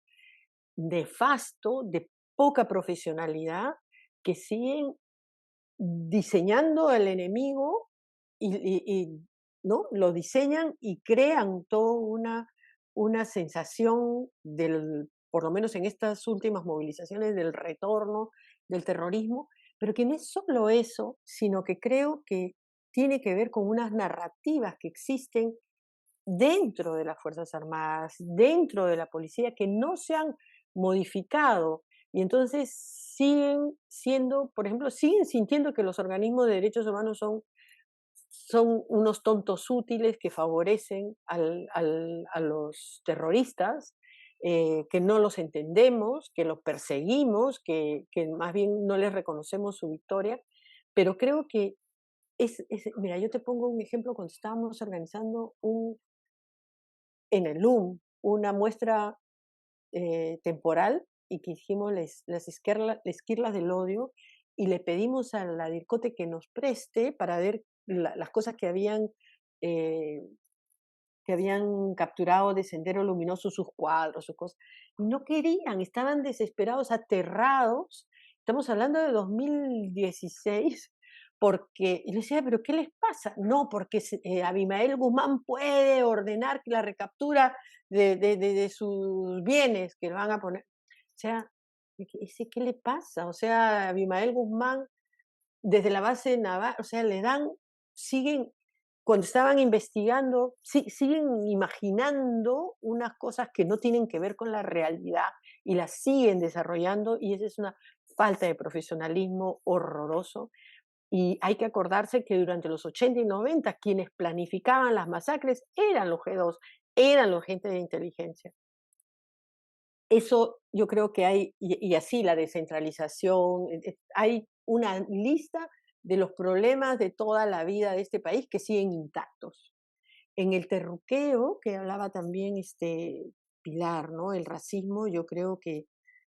B: nefasto, de poca profesionalidad, que siguen diseñando al enemigo ¿no? Lo diseñan y crean toda una sensación por lo menos en estas últimas movilizaciones, del retorno del terrorismo, pero que no es solo eso, sino que creo que tiene que ver con unas narrativas que existen dentro de las Fuerzas Armadas, dentro de la policía, que no se han modificado. Y entonces siguen siendo, por ejemplo, siguen sintiendo que los organismos de derechos humanos son unos tontos útiles que favorecen a los terroristas, que no los entendemos, que los perseguimos, que más bien no les reconocemos su victoria. Pero creo que mira, yo te pongo un ejemplo cuando estábamos organizando en el LUM una muestra temporal y que hicimos las esquirlas del odio y le pedimos a la DIRCOTE que nos preste para ver las cosas eh, que habían capturado de Sendero Luminoso, sus cuadros, sus cosas. Y no querían, estaban desesperados, aterrados. Estamos hablando de 2016, porque, y le decía, ¿pero qué les pasa? No, porque Abimael Guzmán puede ordenar la recaptura de sus bienes que lo van a poner. O sea, ¿qué le pasa? O sea, Abimael Guzmán, desde la base naval, o sea, siguen, cuando estaban investigando, siguen imaginando unas cosas que no tienen que ver con la realidad y las siguen desarrollando, y esa es una falta de profesionalismo horroroso. Y hay que acordarse que durante los 80 y 90 quienes planificaban las masacres eran los G2, eran los agentes de inteligencia. eso yo creo que hay, y así la descentralización, hay una lista de los problemas de toda la vida de este país que siguen intactos. En el terruqueo, que hablaba también Pilar, ¿no? El racismo, yo creo que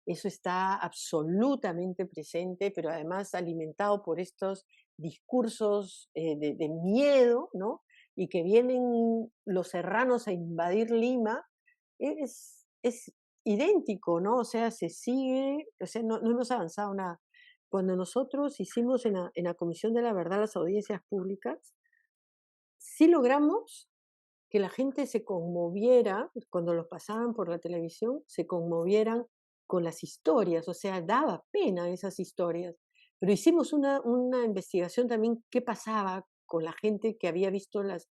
B: eso está absolutamente presente, pero además alimentado por estos discursos de miedo, ¿no? Y que vienen los serranos a invadir Lima, es idéntico, ¿no? O sea, se sigue, o sea, no hemos avanzado nada. Cuando nosotros hicimos en la Comisión de la Verdad las audiencias públicas, sí logramos que la gente se conmoviera, cuando los pasaban por la televisión, se conmovieran con las historias, o sea, daba pena esas historias. Pero hicimos una investigación también qué pasaba con la gente que había visto las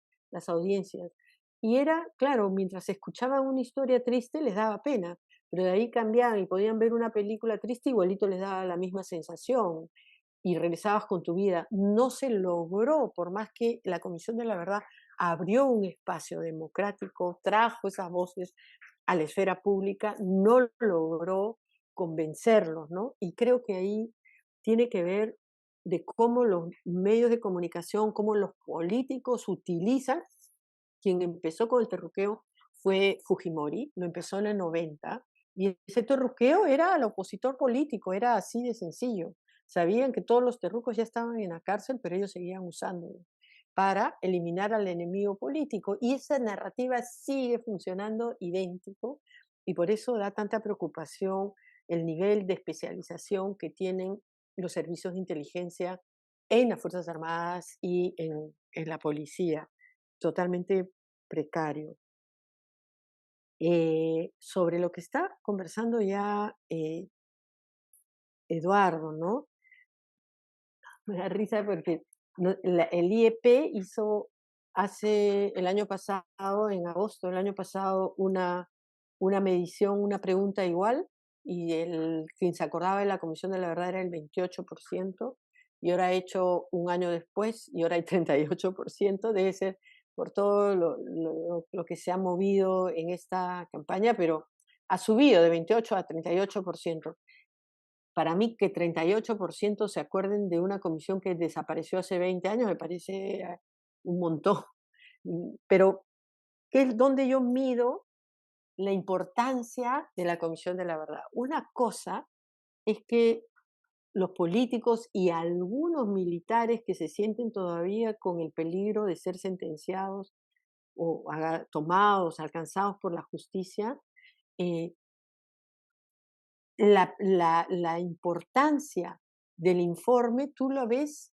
B: audiencias. Y era, claro, mientras escuchaban una historia triste les daba pena, pero de ahí cambiaban y podían ver una película triste, igualito les daba la misma sensación y regresabas con tu vida. No se logró, por más que la Comisión de la Verdad abrió un espacio democrático, trajo esas voces a la esfera pública, no logró convencerlos, ¿no? Y creo que ahí tiene que ver de cómo los medios de comunicación, cómo los políticos utilizan. Quien empezó con el terruqueo fue Fujimori, lo empezó en el 90, y ese terruqueo era el opositor político, era así de sencillo. Sabían que todos los terrucos ya estaban en la cárcel, pero ellos seguían usándolo para eliminar al enemigo político. Y esa narrativa sigue funcionando idéntico, y por eso da tanta preocupación el nivel de especialización que tienen los servicios de inteligencia en las Fuerzas Armadas y en la policía. Totalmente precario. Sobre lo que está conversando ya Eduardo, ¿no? Me da risa porque el IEP hizo hace el año pasado, en agosto del año pasado, una medición, una pregunta igual, y quien se acordaba de la Comisión de la Verdad era el 28%, y ahora ha hecho un año después, y ahora hay 38%, debe ser por todo lo que se ha movido en esta campaña, pero ha subido de 28 a 38%. Para mí que 38% se acuerden de una comisión que desapareció hace 20 años me parece un montón. Pero, ¿qué es donde yo mido la importancia de la Comisión de la Verdad? Una cosa es que los políticos y algunos militares que se sienten todavía con el peligro de ser sentenciados o tomados, alcanzados por la justicia, eh, la importancia del informe tú lo ves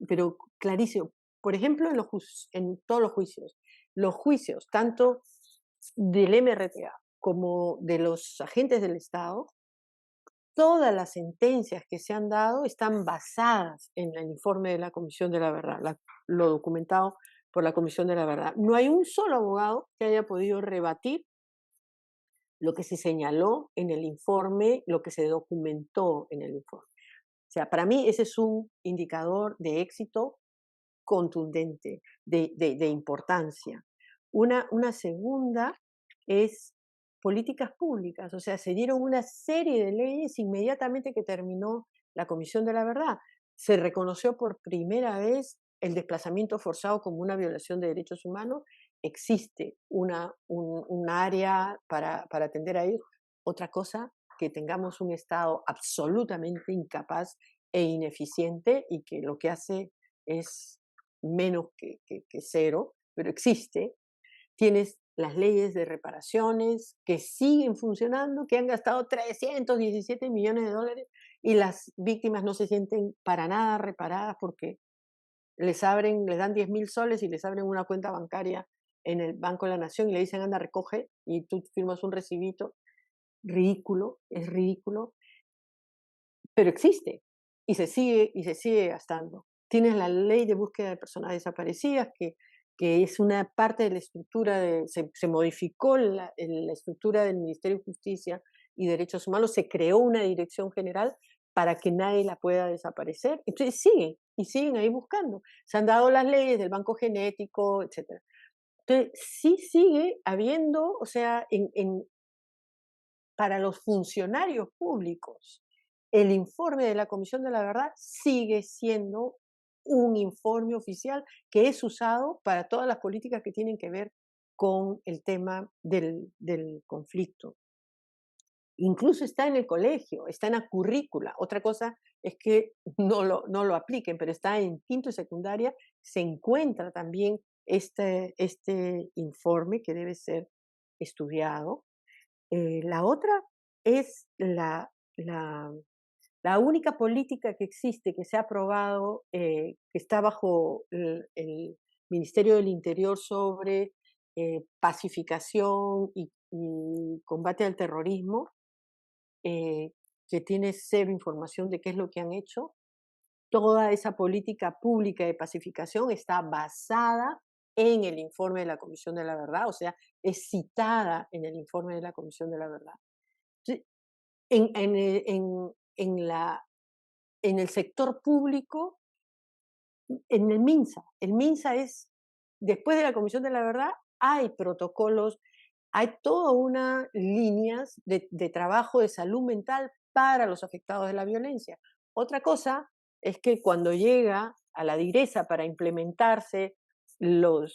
B: pero clarísimo. Por ejemplo, en todos los juicios, tanto del MRTA como de los agentes del Estado, todas las sentencias que se han dado están basadas en el informe de la Comisión de la Verdad, lo documentado por la Comisión de la Verdad. No hay un solo abogado que haya podido rebatir lo que se señaló en el informe, lo que se documentó en el informe. O sea, para mí ese es un indicador de éxito contundente, de importancia. Una segunda es políticas públicas, o sea, se dieron una serie de leyes inmediatamente que terminó la Comisión de la Verdad. Se reconoció por primera vez el desplazamiento forzado como una violación de derechos humanos. Existe un área para atender a ello. Otra cosa, que tengamos un Estado absolutamente incapaz e ineficiente y que lo que hace es menos que cero, pero existe. Tienes las leyes de reparaciones que siguen funcionando, que han gastado 317 millones de dólares y las víctimas no se sienten para nada reparadas porque les dan 10.000 soles y les abren una cuenta bancaria en el Banco de la Nación y le dicen anda, recoge, y tú firmas un recibito. Ridículo, es ridículo, pero existe y se sigue gastando. Tienes la ley de búsqueda de personas desaparecidas, que es una parte de la estructura, se modificó la estructura del Ministerio de Justicia y Derechos Humanos, se creó una dirección general para que nadie la pueda desaparecer. Entonces siguen, y siguen ahí buscando. Se han dado las leyes del banco genético, etc. Entonces sí sigue habiendo, o sea, para los funcionarios públicos, el informe de la Comisión de la Verdad sigue siendo un informe oficial que es usado para todas las políticas que tienen que ver con el tema del conflicto. Incluso está en el colegio, está en la currícula. Otra cosa es que no lo apliquen, pero está en quinto y secundaria, se encuentra también este informe que debe ser estudiado. La otra es la única política que existe, que se ha aprobado, que está bajo el Ministerio del Interior sobre pacificación y combate al terrorismo, que tiene cero información de qué es lo que han hecho. Toda esa política pública de pacificación está basada en el informe de la Comisión de la Verdad, o sea, es citada en el informe de la Comisión de la Verdad. Entonces, en el sector público, en el MINSA es, después de la Comisión de la Verdad, hay protocolos, hay toda una líneas de trabajo de salud mental para los afectados de la violencia. Otra cosa es que cuando llega a la DIRESA para implementarse lo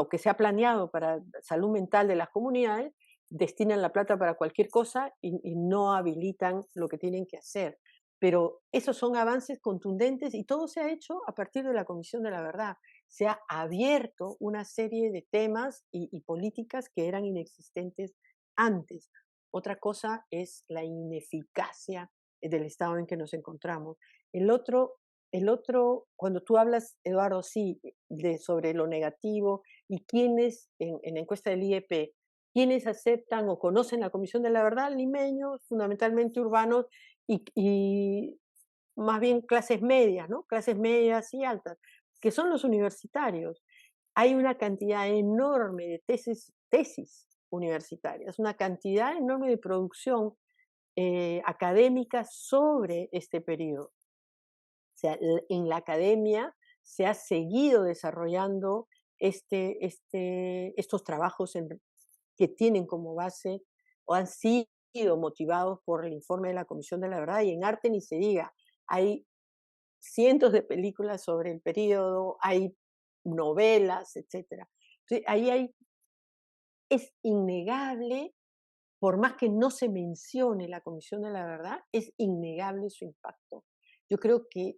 B: que se ha planeado para salud mental de las comunidades, destinan la plata para cualquier cosa y no habilitan lo que tienen que hacer. Pero esos son avances contundentes y todo se ha hecho a partir de la Comisión de la Verdad. Se ha abierto una serie de temas y políticas que eran inexistentes antes. Otra cosa es la ineficacia del estado en que nos encontramos. El otro, cuando tú hablas, Eduardo, sí, sobre lo negativo y quiénes, en la encuesta del IEP, quiénes aceptan o conocen la Comisión de la Verdad, limeños, fundamentalmente urbanos y más bien clases medias, ¿no? Clases medias y altas, que son los universitarios. Hay una cantidad enorme de tesis universitarias, una cantidad enorme de producción académica sobre este periodo. O sea, en la academia se ha seguido desarrollando estos trabajos que tienen como base o han sido motivados por el informe de la Comisión de la Verdad, y en arte ni se diga, hay cientos de películas sobre el periodo, hay novelas, etc. Entonces, es innegable, por más que no se mencione la Comisión de la Verdad, es innegable su impacto. Yo creo que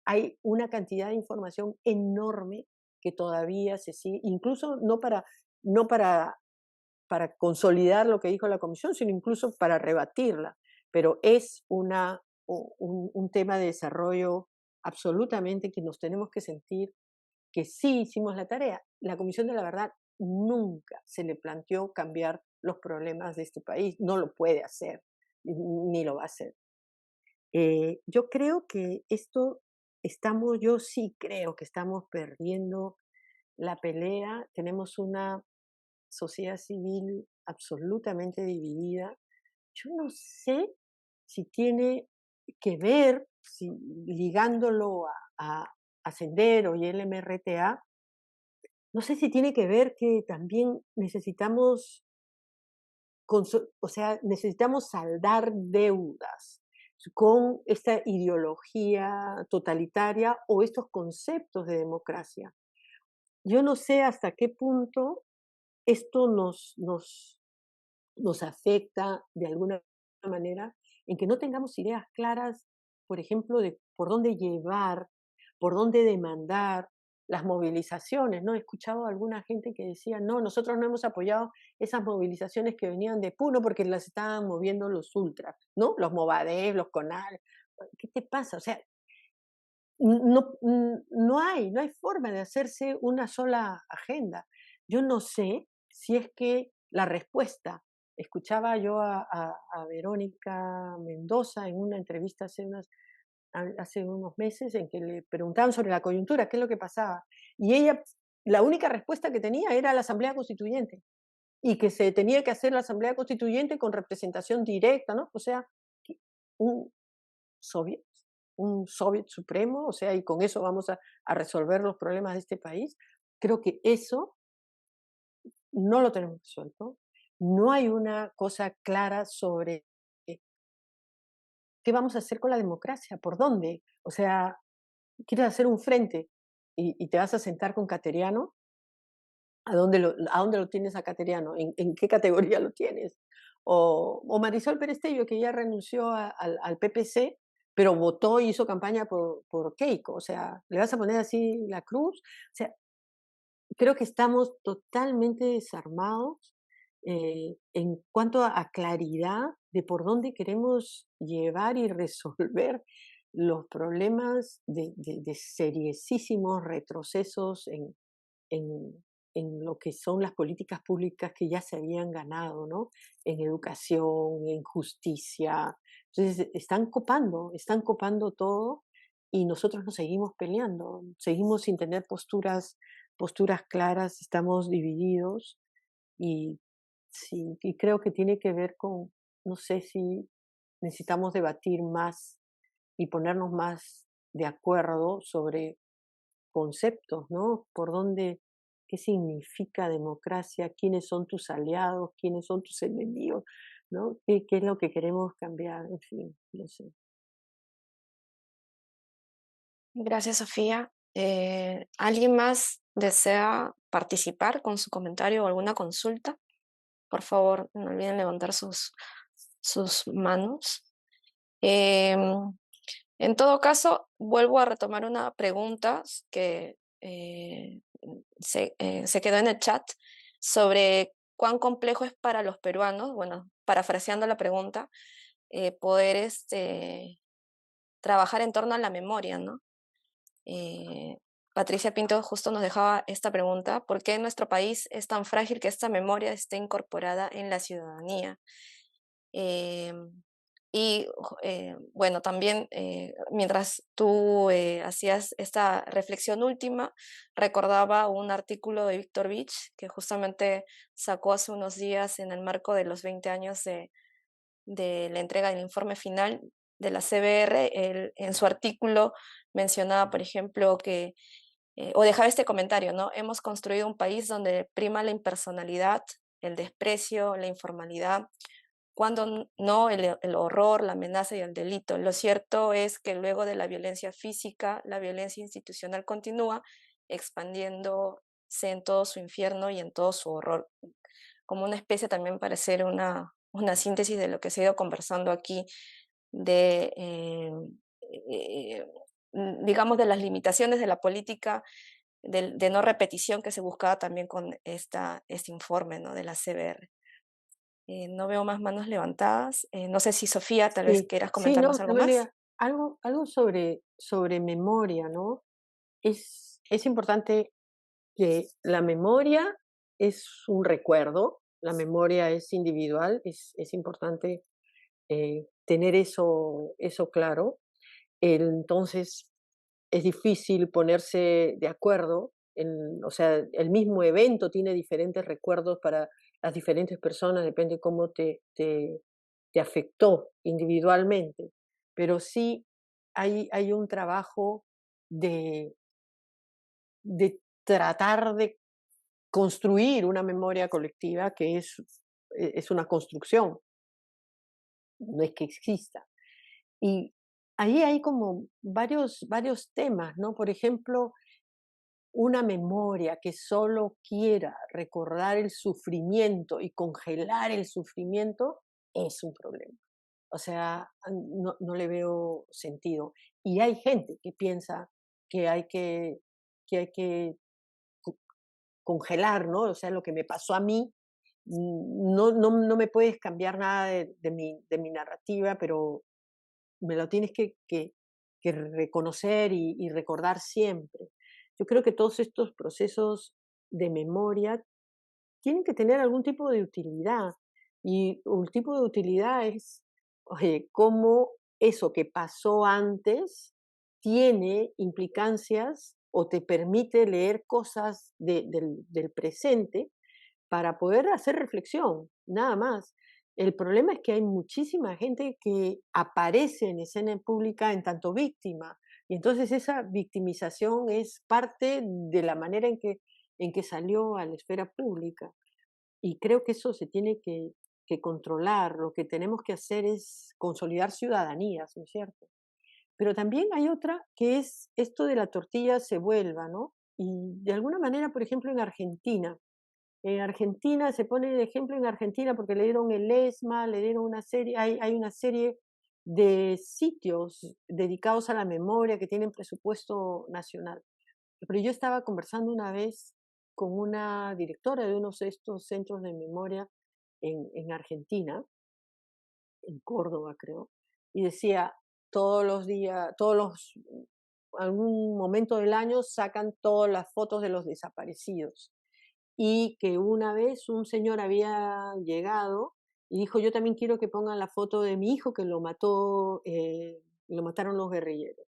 B: hay una cantidad de información enorme que todavía se sigue, incluso no para consolidar lo que dijo la Comisión, sino incluso para rebatirla. Pero es un tema de desarrollo absolutamente que nos tenemos que sentir que sí hicimos la tarea. La Comisión de la Verdad nunca se le planteó cambiar los problemas de este país, no lo puede hacer, ni lo va a hacer. Yo creo que yo sí creo que estamos perdiendo la pelea, tenemos una sociedad civil absolutamente dividida. Yo no sé si tiene que ver, ligándolo a Sendero y el MRTA, no sé si tiene que ver que también necesitamos, o sea, necesitamos saldar deudas con esta ideología totalitaria o estos conceptos de democracia. Yo no sé hasta qué punto esto nos afecta de alguna manera en que no tengamos ideas claras, por ejemplo, de por dónde llevar, por dónde demandar las movilizaciones, ¿no? He escuchado a alguna gente que decía, no, nosotros no hemos apoyado esas movilizaciones que venían de Puno porque las estaban moviendo los ultras, ¿no? Los Movadef, los CONAL. ¿Qué te pasa? O sea, no hay forma de hacerse una sola agenda. Yo no sé si es que la respuesta, escuchaba yo a Verónica Mendoza en una entrevista hace unos meses en que le preguntaban sobre la coyuntura, qué es lo que pasaba. Y ella, la única respuesta que tenía era la Asamblea Constituyente y que se tenía que hacer la Asamblea Constituyente con representación directa, ¿no? O sea, un soviet, un soviet supremo, o sea, y con eso vamos a resolver los problemas de este país. Creo que eso no lo tenemos resuelto. no hay una cosa clara sobre qué vamos a hacer con la democracia, por dónde. O sea, quieres hacer un frente y te vas a sentar con Cateriano. ¿A dónde lo tienes a Cateriano? ¿En qué categoría lo tienes? O Marisol Perestello, que ya renunció al PPC, pero votó y hizo campaña por Keiko. O sea, ¿le vas a poner así la cruz? O sea, creo que estamos totalmente desarmados en cuanto a claridad de por dónde queremos llevar y resolver los problemas de seriosísimos retrocesos en, en lo que son las políticas públicas que ya se habían ganado, ¿no? En educación, en justicia. Entonces, están copando todo y nosotros nos seguimos peleando, seguimos sin tener posturas claras, estamos divididos y sí, y creo que tiene que ver con, no sé si necesitamos debatir más y ponernos más de acuerdo sobre conceptos, ¿no? Por dónde, qué significa democracia, quiénes son tus aliados, quiénes son tus enemigos, ¿no? ¿Qué es lo que queremos cambiar? En fin, no sé.
A: Gracias, Sofía. ¿Alguien más desea participar con su comentario o alguna consulta? Por favor, no olviden levantar sus manos. Em, en todo caso, vuelvo a retomar una pregunta que se quedó en el chat sobre cuán complejo es para los peruanos, bueno, parafraseando la pregunta, poder trabajar en torno a la memoria, ¿no? Eh, Patricia Pinto justo nos dejaba esta pregunta: ¿por qué nuestro país es tan frágil que esta memoria esté incorporada en la ciudadanía? Em, bueno, también mientras tú hacías esta reflexión última, recordaba un artículo de Víctor Vich que justamente sacó hace unos días en el marco de los 20 años de la entrega del informe final de la CBR. Él, en su artículo mencionaba, por ejemplo, que, o dejaba este comentario, ¿no? Hemos construido un país donde prima la impersonalidad, el desprecio, la informalidad, cuando no el horror, la amenaza y el delito. Lo cierto es que luego de la violencia física, la violencia institucional continúa expandiéndose en todo su infierno y en todo su horror, como una especie también para hacer una síntesis de lo que se ha ido conversando aquí, de, digamos, de las limitaciones de la política de no repetición que se buscaba también con este informe, ¿no?, de la CBR. No veo más manos levantadas. No sé si Sofía, tal vez
B: Sí,
A: quieras
B: sí,
A: comentarnos
B: no,
A: algo más.
B: Noelia, algo sobre memoria, ¿no? Es importante que la memoria es un recuerdo, la memoria es individual, es importante tener eso claro. Entonces, es difícil ponerse de acuerdo, o sea, el mismo evento tiene diferentes recuerdos para las diferentes personas, depende cómo te afectó individualmente, pero sí hay un trabajo de, de tratar de construir una memoria colectiva que es una construcción, no es que exista. Y ahí hay como varios temas, ¿no? Por ejemplo, una memoria que solo quiera recordar el sufrimiento y congelar el sufrimiento es un problema. O sea, no le veo sentido. Y hay gente que piensa que hay que co- congelar, ¿no? O sea, lo que me pasó a mí, no me puedes cambiar nada de mi narrativa, pero me lo tienes que reconocer y recordar siempre. Yo creo que todos estos procesos de memoria tienen que tener algún tipo de utilidad. Y un tipo de utilidad es, oye, cómo eso que pasó antes tiene implicancias o te permite leer cosas del presente para poder hacer reflexión, nada más. El problema es que hay muchísima gente que aparece en escena pública en tanto víctima, y entonces esa victimización es parte de la manera en que salió a la esfera pública. Y creo que eso se tiene que controlar. Lo que tenemos que hacer es consolidar ciudadanías, ¿no es cierto? Pero también hay otra que es esto de la tortilla se vuelva, ¿no? Y de alguna manera, por ejemplo, en Argentina se pone de ejemplo en Argentina porque le dieron el ESMA, le dieron una serie, hay una serie de sitios dedicados a la memoria que tienen presupuesto nacional. Pero yo estaba conversando una vez con una directora de uno de estos centros de memoria en Argentina, en Córdoba creo, y decía, todos los días, algún momento del año sacan todas las fotos de los desaparecidos. Y que una vez un señor había llegado y dijo, yo también quiero que pongan la foto de mi hijo que lo mataron los guerrilleros.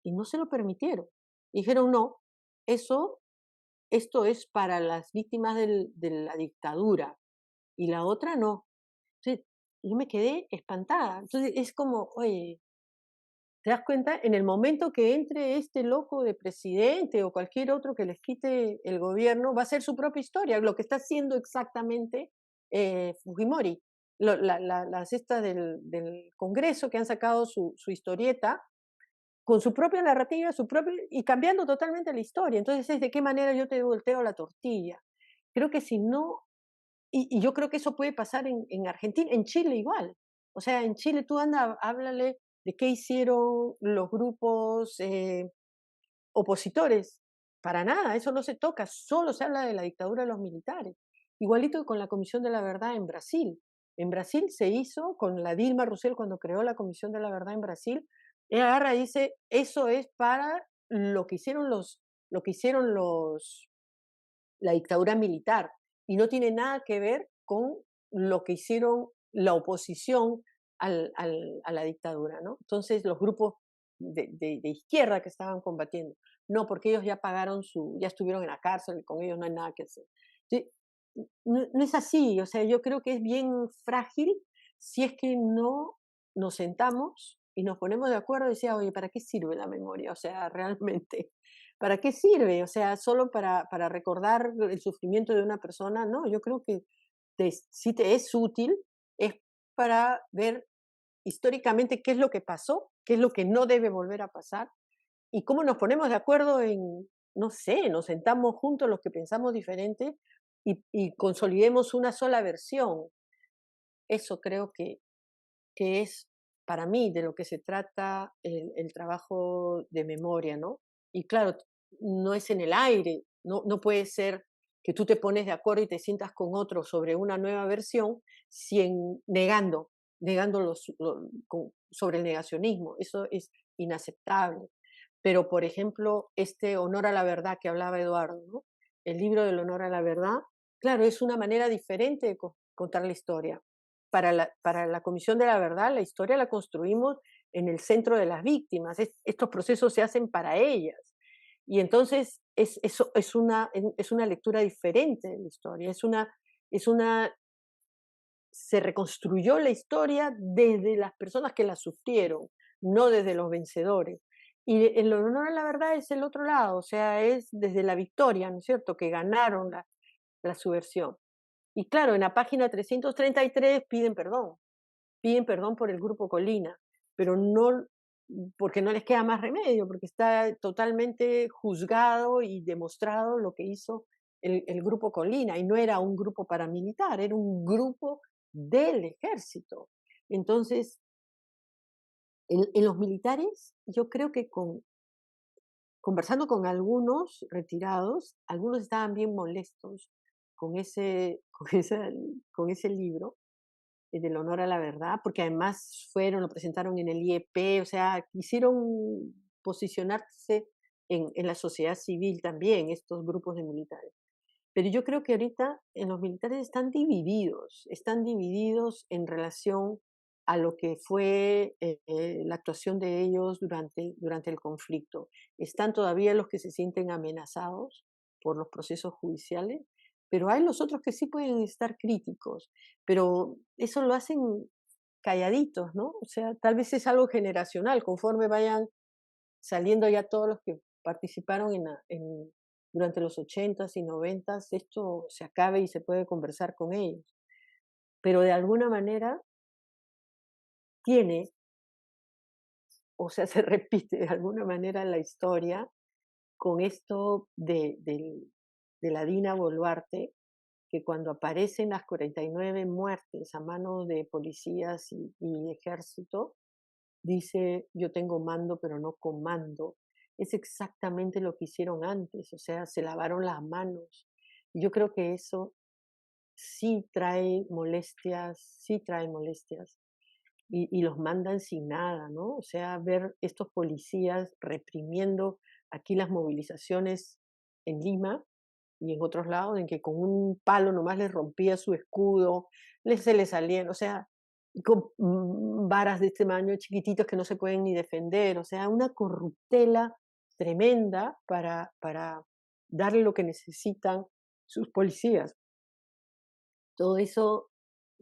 B: Y no se lo permitieron. Dijeron, no, eso, esto es para las víctimas de la dictadura y la otra no. Entonces, yo me quedé espantada. Entonces, es como, oye, ¿te das cuenta? En el momento que entre este loco de presidente o cualquier otro que les quite el gobierno, va a ser su propia historia, lo que está haciendo exactamente Fujimori. Las estas del Congreso que han sacado su historieta con su propia narrativa, y cambiando totalmente la historia. Entonces es de qué manera yo te volteo la tortilla. Creo que si no, y yo creo que eso puede pasar en Argentina, en Chile igual. O sea, en Chile tú anda, háblale de qué hicieron los grupos opositores. Para nada, eso no se toca, solo se habla de la dictadura de los militares. Igualito con la Comisión de la Verdad en Brasil. En Brasil se hizo con la Dilma Rousseff cuando creó la Comisión de la Verdad en Brasil. Ella agarra y dice, eso es para lo que hicieron la dictadura militar y no tiene nada que ver con lo que hicieron la oposición a la dictadura, ¿no? Entonces los grupos de izquierda que estaban combatiendo, no, porque ellos ya pagaron ya estuvieron en la cárcel y con ellos no hay nada que hacer. Sí, no, no es así, o sea, yo creo que es bien frágil si es que no nos sentamos y nos ponemos de acuerdo y decía, oye, ¿para qué sirve la memoria? O sea, realmente, ¿para qué sirve? O sea, solo para recordar el sufrimiento de una persona, no, yo creo que si te es útil, es para ver históricamente qué es lo que pasó, qué es lo que no debe volver a pasar y cómo nos ponemos de acuerdo en, no sé, nos sentamos juntos los que pensamos diferente y consolidemos una sola versión. Eso creo que es para mí de lo que se trata el trabajo de memoria, ¿no? Y claro, no es en el aire, no puede ser que tú te pones de acuerdo y te sientas con otro sobre una nueva versión negando sobre el negacionismo. Eso es inaceptable. Pero, por ejemplo, este honor a la verdad que hablaba Eduardo, ¿no? El libro del honor a la verdad, claro, es una manera diferente de contar la historia. Para la Comisión de la Verdad, la historia la construimos en el centro de las víctimas. Estos procesos se hacen para ellas. Y entonces es una lectura diferente de la historia. Es una, se reconstruyó la historia desde las personas que la sufrieron, no desde los vencedores. Y el honor a la verdad es el otro lado, o sea, es desde la victoria, ¿no es cierto?, que ganaron la subversión. Y claro, en la página 333 piden perdón por el grupo Colina, pero no porque no les queda más remedio, porque está totalmente juzgado y demostrado lo que hizo el grupo Colina, y no era un grupo paramilitar, era un grupo del ejército. Entonces, en los militares, yo creo que conversando con algunos retirados, algunos estaban bien molestos con con ese libro, del honor a la verdad, porque además lo presentaron en el IEP, o sea, quisieron posicionarse en la sociedad civil también, estos grupos de militares. Pero yo creo que ahorita en los militares están divididos en relación a lo que fue la actuación de ellos durante el conflicto. Están todavía los que se sienten amenazados por los procesos judiciales, pero hay los otros que sí pueden estar críticos, pero eso lo hacen calladitos, ¿no? O sea, tal vez es algo generacional, conforme vayan saliendo ya todos los que participaron durante los 80s y 90s esto se acabe y se puede conversar con ellos. Pero de alguna manera tiene, o sea, se repite de alguna manera la historia con esto de la Dina Boluarte, que cuando aparecen las 49 muertes a manos de policías y ejército, dice, yo tengo mando pero no comando. Es exactamente lo que hicieron antes, o sea, se lavaron las manos. Y yo creo que eso sí trae molestias y los mandan sin nada, ¿no? O sea, ver estos policías reprimiendo aquí las movilizaciones en Lima y en otros lados, en que con un palo nomás les rompía su escudo, se les salían, o sea, con varas de este tamaño chiquititos que no se pueden ni defender, o sea, una corruptela tremenda para darle lo que necesitan sus policías. Todo eso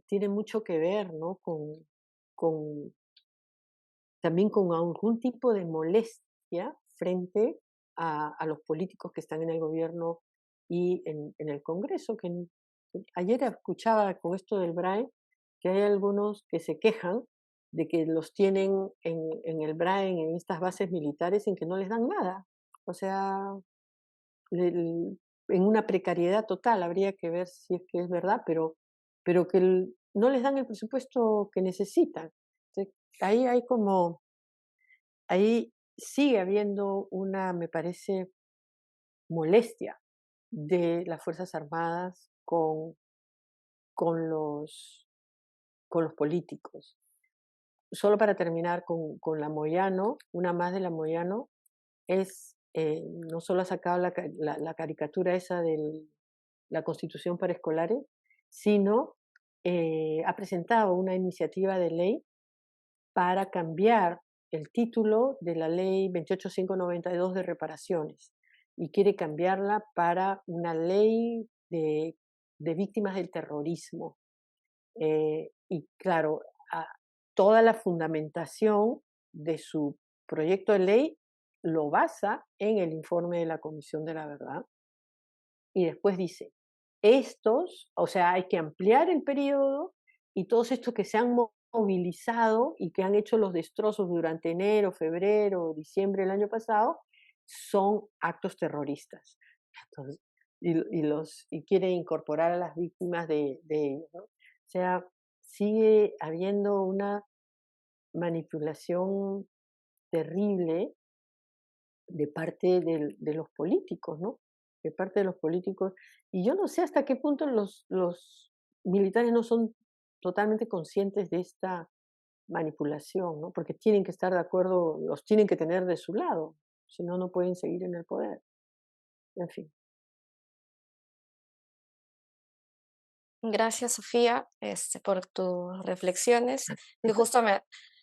B: tiene mucho que ver, ¿no? Con también con algún tipo de molestia frente a los políticos que están en el gobierno y en el Congreso, ayer escuchaba con esto del BRAE que hay algunos que se quejan de que los tienen en el BRAE, en estas bases militares, en que no les dan nada. O sea, en una precariedad total, habría que ver si es que es verdad, pero que no les dan el presupuesto que necesitan. Entonces, ahí hay como, ahí sigue habiendo una, me parece, molestia de las Fuerzas Armadas con los, con los políticos. Solo para terminar con la Moyano, una más de la Moyano, no solo ha sacado la caricatura esa de la Constitución para escolares, sino ha presentado una iniciativa de ley para cambiar el título de la ley 28592 de reparaciones y quiere cambiarla para una ley de víctimas del terrorismo. Y claro, toda la fundamentación de su proyecto de ley lo basa en el informe de la Comisión de la Verdad. Y después dice, o sea, hay que ampliar el periodo y todos estos que se han movilizado y que han hecho los destrozos durante enero, febrero, diciembre del año pasado, son actos terroristas. Entonces, y quiere incorporar a las víctimas de ellos, ¿no? O sea, sigue habiendo una manipulación terrible de parte de los políticos, ¿no? De parte de los políticos. Y yo no sé hasta qué punto los militares no son totalmente conscientes de esta manipulación, ¿no? Porque tienen que estar de acuerdo, los tienen que tener de su lado, si no, no pueden seguir en el poder. En fin.
A: Gracias, Sofía, por tus reflexiones. Y justo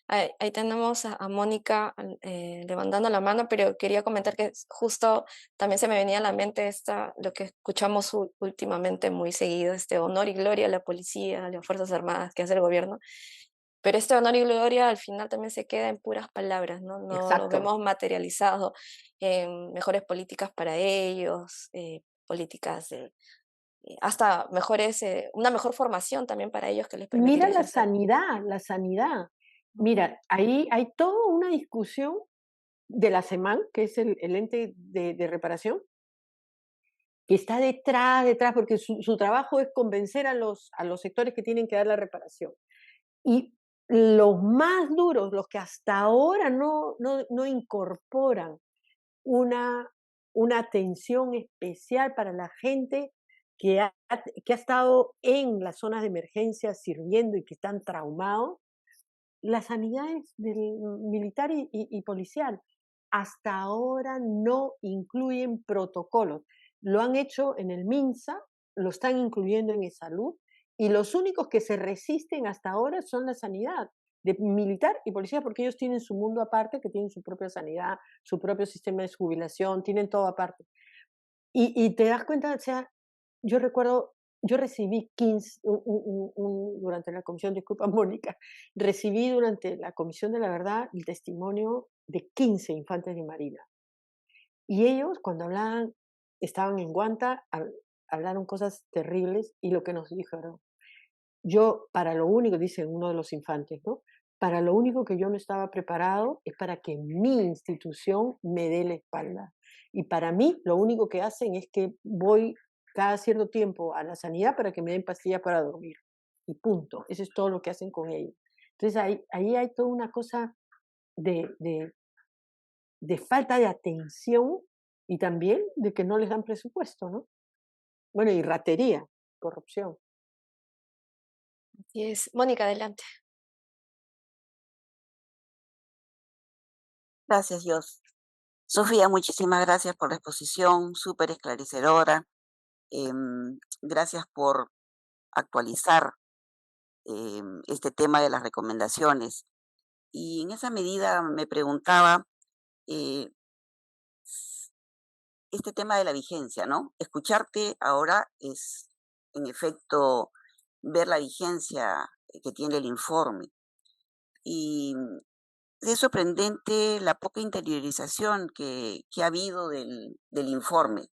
A: ahí tenemos a Mónica levantando la mano, pero quería comentar que justo también se me venía a la mente lo que escuchamos últimamente muy seguido, este honor y gloria a la policía, a las Fuerzas Armadas que hace el gobierno. Pero este honor y gloria al final también se queda en puras palabras, ¿no? No lo
B: Exacto.
A: vemos materializado en mejores políticas para ellos, políticas de hasta mejores, una mejor formación también para ellos que les
B: Mira
A: permitiría ejercer.
B: la sanidad.
A: Ujú.
B: Mira, ahí hay toda una discusión de la SEMAN, que es el ente de reparación, que está detrás, porque su trabajo es convencer a los sectores que tienen que dar la reparación. Y los más duros, los que hasta ahora no incorporan una, una atención especial para la gente que ha estado en las zonas de emergencia sirviendo y que están traumados, las sanidades del militar y policial hasta ahora no incluyen protocolos. Lo han hecho en el MINSA, lo están incluyendo en salud y los únicos que se resisten hasta ahora son la sanidad de militar y policía, porque ellos tienen su mundo aparte, que tienen su propia sanidad, su propio sistema de jubilación, tienen todo aparte. Y te das cuenta, o sea, yo recuerdo, yo recibí 15, durante la comisión, disculpa Mónica, recibí durante la comisión de la verdad el testimonio de 15 infantes de Marina. Y ellos, cuando hablaban estaban en Guanta, hablaron cosas terribles y lo que nos dijeron. Yo, para lo único, dice uno de los infantes, ¿no? Para lo único que yo no estaba preparado es para que mi institución me dé la espalda. Y para mí, lo único que hacen es que voy cada cierto tiempo a la sanidad para que me den pastillas para dormir. Y punto. Eso es todo lo que hacen con ellos. Entonces ahí hay toda una cosa de, de, de falta de atención y también de que no les dan presupuesto, ¿no? Bueno, y ratería, corrupción.
A: Así es. Mónica, adelante.
E: Gracias, Dios. Sofía, muchísimas gracias por la exposición, súper esclarecedora. Gracias por actualizar este tema de las recomendaciones. Y en esa medida me preguntaba eh, este tema de la vigencia, ¿no? Escucharte ahora es, en efecto, ver la vigencia que tiene el informe. Y es sorprendente la poca interiorización que ha habido del informe.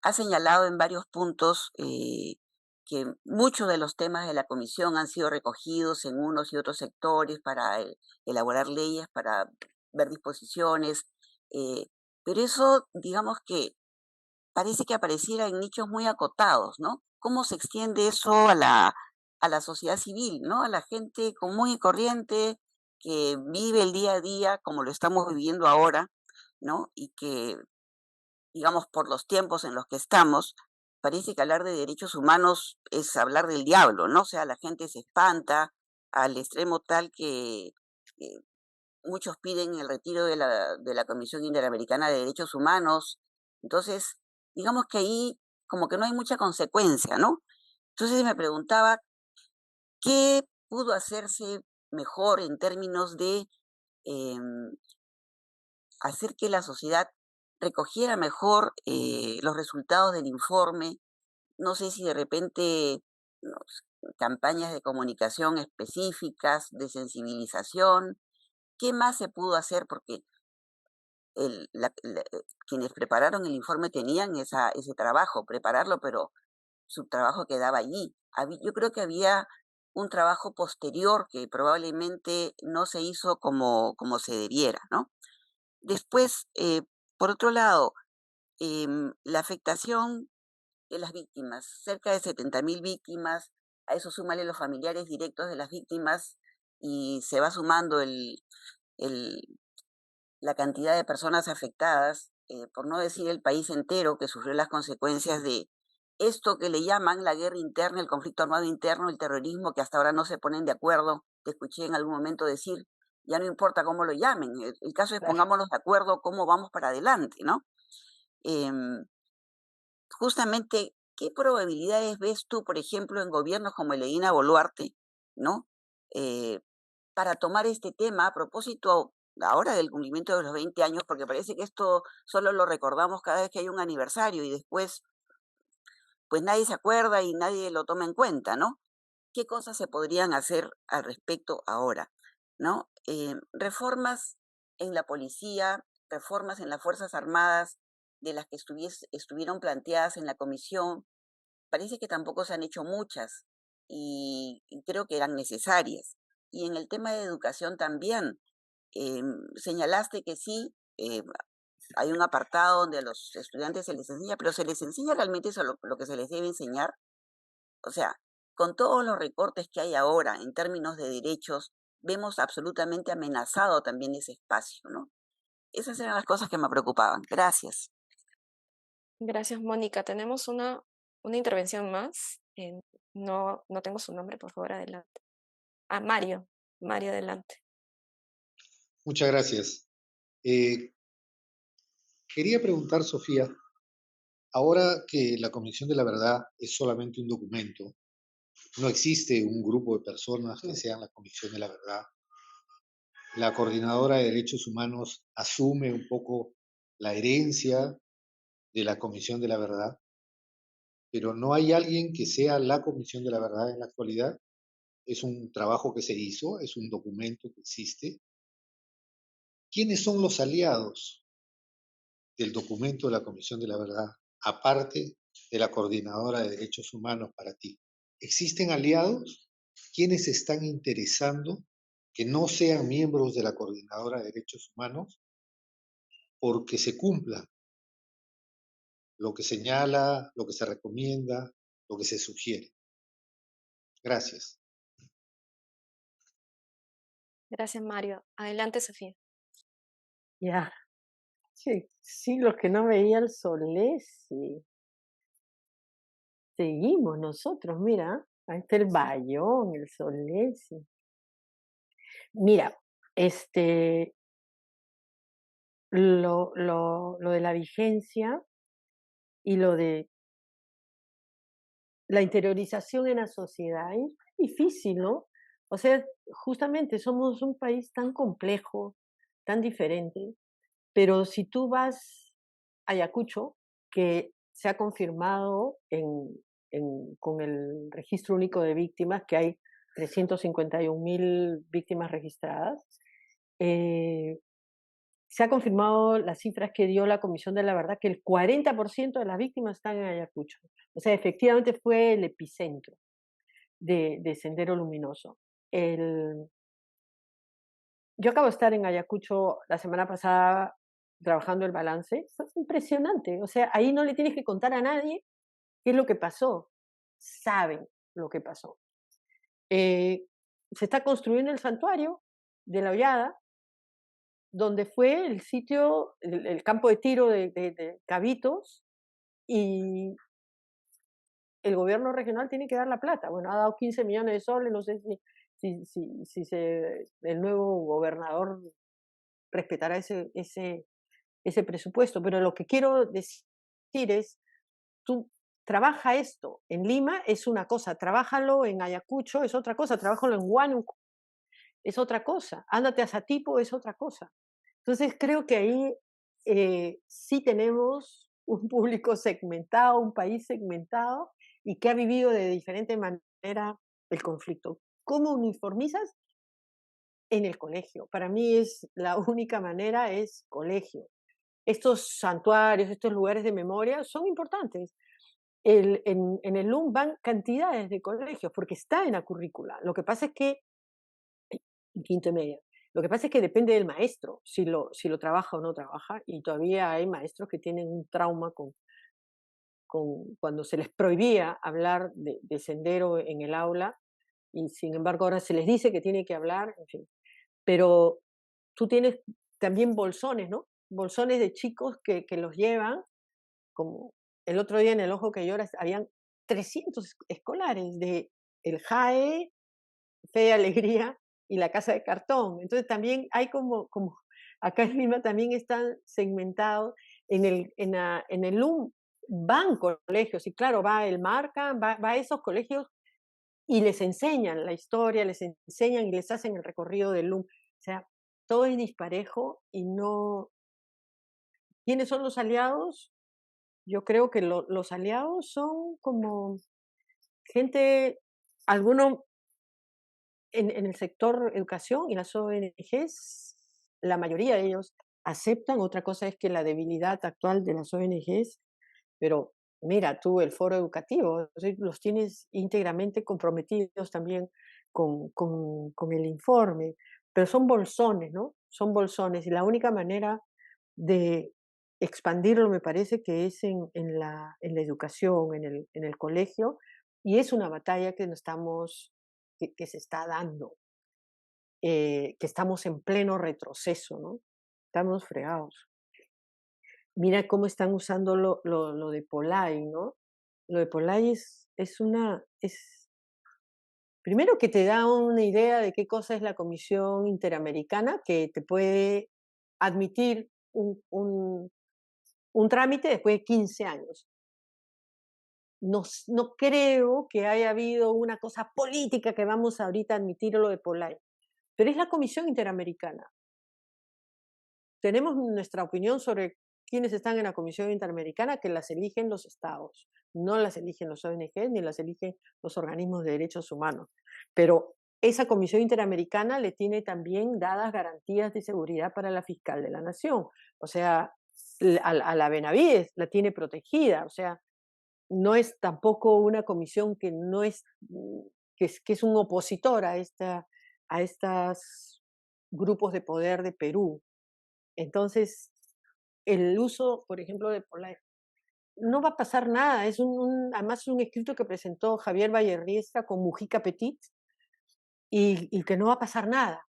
E: Ha señalado en varios puntos que muchos de los temas de la comisión han sido recogidos en unos y otros sectores para elaborar leyes, para ver disposiciones, eh, pero eso, digamos que parece que apareciera en nichos muy acotados, ¿no? ¿Cómo se extiende eso a la sociedad civil, ¿no? A la gente común y corriente que vive el día a día como lo estamos viviendo ahora, ¿no? Y que, digamos, por los tiempos en los que estamos, parece que hablar de derechos humanos es hablar del diablo, ¿no? O sea, la gente se espanta al extremo tal que eh, muchos piden el retiro de la Comisión Interamericana de Derechos Humanos. Entonces, digamos que ahí como que no hay mucha consecuencia, ¿no? Entonces me preguntaba, ¿qué pudo hacerse mejor en términos de em, hacer que la sociedad recogiera mejor los resultados del informe? No sé si de repente no campañas de comunicación específicas, de sensibilización. ¿Qué más se pudo hacer? Porque quienes prepararon el informe tenían ese trabajo, prepararlo, pero su trabajo quedaba allí. Yo creo que había un trabajo posterior que probablemente no se hizo como se debiera, ¿no? Después, por otro lado, la afectación de las víctimas, cerca de 70.000 víctimas, a eso súmale los familiares directos de las víctimas y se va sumando el, la cantidad de personas afectadas, por no decir el país entero que sufrió las consecuencias de esto que le llaman la guerra interna, el conflicto armado interno, el terrorismo, que hasta ahora no se ponen de acuerdo. Te escuché en algún momento decir, ya no importa cómo lo llamen, el caso es
B: Claro.
E: pongámonos de acuerdo cómo vamos para adelante, ¿no? Em, Justamente, ¿qué probabilidades ves tú, por ejemplo, en gobiernos como el de Dina Boluarte, ¿no? Eh, para tomar este tema a propósito ahora del cumplimiento de los 20 años, porque parece que esto solo lo recordamos cada vez que hay un aniversario y después pues nadie se acuerda y nadie lo toma en cuenta, ¿no? ¿Qué cosas se podrían hacer al respecto ahora? ¿No? Reformas en la policía, reformas en las Fuerzas Armadas, de las que estuvieron planteadas en la comisión, parece que tampoco se han hecho muchas y creo que eran necesarias. Y en el tema de educación también, señalaste que sí, hay un apartado donde a los estudiantes se les enseña, pero se les enseña realmente eso lo que se les debe enseñar. O sea, con todos los recortes que hay ahora en términos de derechos, vemos absolutamente amenazado también ese espacio, ¿no? Esas eran las cosas que me preocupaban. Gracias.
A: Gracias, Mónica. Tenemos una intervención más. No tengo su nombre, por favor, adelante. Mario. Mario, adelante.
F: Muchas gracias. Quería preguntar, Sofía, ahora que la Comisión de la Verdad es solamente un documento, no existe un grupo de personas que sean la Comisión de la Verdad, la Coordinadora de Derechos Humanos asume un poco la herencia de la Comisión de la Verdad, pero no hay alguien que sea la Comisión de la Verdad en la actualidad. Es un trabajo que se hizo, es un documento que existe. ¿Quiénes son los aliados del documento de la Comisión de la Verdad? aparte de la Coordinadora de Derechos Humanos para ti? ¿Existen aliados quienes están interesando que no sean miembros de la Coordinadora de Derechos Humanos porque se cumpla lo que señala, lo que se recomienda, lo que se sugiere? Gracias.
A: Gracias, Mario. Adelante, Sofía.
B: Ya, sí, siglos que no veía el Solesi. Seguimos nosotros, mira, ahí está el Bayón, el Solesi. Mira, lo de la vigencia y lo de la interiorización en la sociedad es difícil, ¿no? O sea, justamente somos un país tan complejo, tan diferente, pero si tú vas a Ayacucho, que se ha confirmado con el registro único de víctimas, que hay 351.000 víctimas registradas, se ha confirmado las cifras que dio la Comisión de la Verdad, que el 40% de las víctimas están en Ayacucho. O sea, efectivamente fue el epicentro de Sendero Luminoso. Yo acabo de estar en Ayacucho la semana pasada trabajando el balance. Fue impresionante. O sea, ahí no le tienes que contar a nadie qué es lo que pasó. Saben lo que pasó. Se está construyendo el santuario de la Hollada, donde fue el sitio, el campo de tiro de Cabitos, y el gobierno regional tiene que dar la plata. Bueno, ha dado 15 millones de soles, no sé si el nuevo gobernador respetará ese presupuesto, pero lo que quiero decir es, tú trabaja esto en Lima, es una cosa, trabájalo en Ayacucho, es otra cosa, trabájalo en Huánuco, es otra cosa, ándate a Satipo, es otra cosa. Entonces creo que ahí sí tenemos un público segmentado, un país segmentado y que ha vivido de diferente manera el conflicto. ¿Cómo uniformizas? En el colegio. Para mí es la única manera, es colegio. Estos santuarios, estos lugares de memoria son importantes. En el LUM van cantidades de colegios porque está en la currícula. Lo que pasa es que, en quinto y media, lo que pasa es que depende del maestro, si lo trabaja o no trabaja, y todavía hay maestros que tienen un trauma con cuando se les prohibía hablar de sendero en el aula, y sin embargo ahora se les dice que tiene que hablar, en fin. Pero tú tienes también bolsones, ¿no? Bolsones de chicos que los llevan, como el otro día en El Ojo que Llora habían 300 escolares de el JAE, Fe y Alegría y la Casa de Cartón. Entonces también hay como acá en Lima también están segmentados en el LUM, van colegios, y claro, va el Marca, va a esos colegios y les enseñan la historia, les enseñan y les hacen el recorrido del LUM. O sea, todo es disparejo y no. ¿Quiénes son los aliados? Yo creo que los aliados son como gente, algunos en el sector educación y las ONGs, la mayoría de ellos aceptan. Otra cosa es que la debilidad actual de las ONGs, pero mira tú el foro educativo, los tienes íntegramente comprometidos también con el informe, pero son bolsones, ¿no? Son bolsones y la única manera de expandirlo me parece que es en la educación, en el colegio, y es una batalla que, que se está dando, que estamos en pleno retroceso, ¿no? Estamos fregados. Mira cómo están usando lo de Polay, ¿no? Lo de Polay primero que te da una idea de qué cosa es la Comisión Interamericana, que te puede admitir un trámite después de 15 años. No creo que haya habido una cosa política que vamos ahorita a admitir lo de Polay, pero es la Comisión Interamericana. Tenemos nuestra opinión sobre quiénes están en la Comisión Interamericana, que las eligen los estados, no las eligen los ONG ni las eligen los organismos de derechos humanos. Pero esa Comisión Interamericana le tiene también dadas garantías de seguridad para la fiscal de la Nación. O sea, a la Benavides, la tiene protegida, o sea, no es tampoco una comisión que no es, que es un opositor a estos grupos de poder de Perú. Entonces, el uso, por ejemplo, de Polay, no va a pasar nada. Además, es un escrito que presentó Javier Vallerriesta con Mujica Petit y que no va a pasar nada.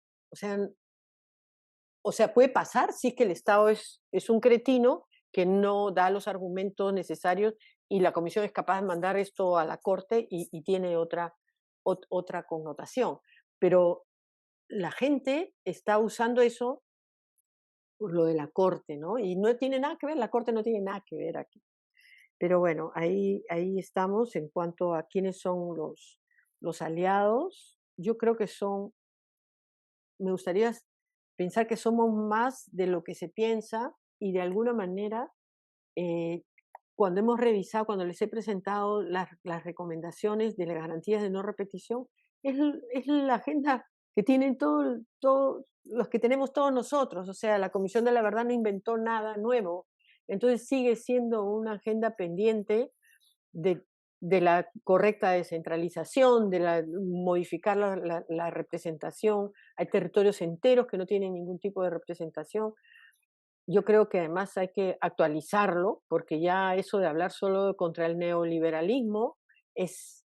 B: O sea, puede pasar si es que el Estado es un cretino que no da los argumentos necesarios y la comisión es capaz de mandar esto a la corte y tiene otra connotación. Pero la gente está usando eso por lo de la corte, ¿no? Y no tiene nada que ver, la corte no tiene nada que ver aquí. Pero bueno, ahí estamos en cuanto a quiénes son los aliados. Yo creo que me gustaría pensar que somos más de lo que se piensa y de alguna manera, eh, cuando hemos revisado, cuando les he presentado las recomendaciones de las garantías de no repetición, es la agenda que tienen todos los que tenemos todos nosotros. O sea, la Comisión de la Verdad no inventó nada nuevo. Entonces sigue siendo una agenda pendiente de, de la correcta descentralización, modificar la representación. Hay territorios enteros que no tienen ningún tipo de representación. Yo creo que además hay que actualizarlo, porque ya eso de hablar solo contra el neoliberalismo es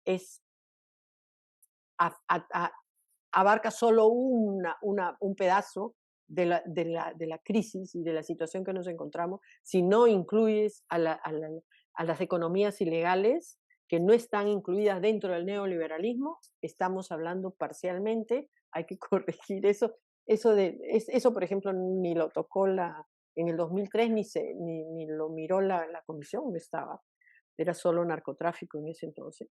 B: abarca solo un pedazo de la crisis y de la situación que nos encontramos, si no incluyes a las economías ilegales que no están incluidas dentro del neoliberalismo, estamos hablando parcialmente, hay que corregir eso. Eso, por ejemplo, ni lo tocó en el 2003, ni lo miró la comisión, no estaba. Era solo narcotráfico en ese entonces.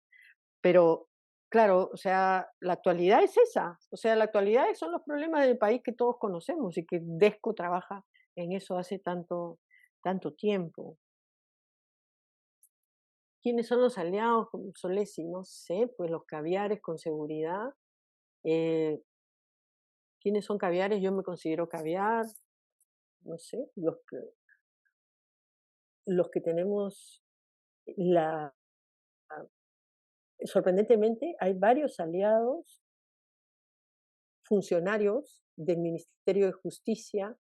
B: Pero, claro, o sea, la actualidad es esa. O sea, la actualidad son los problemas del país que todos conocemos y que Desco trabaja en eso hace tanto tiempo. ¿Quiénes son los aliados con Solesi? No sé, pues los caviares con seguridad. Eh, ¿Quiénes son caviares? Yo me considero caviar. No sé, los que tenemos la... Sorprendentemente, hay varios aliados funcionarios del Ministerio de Justicia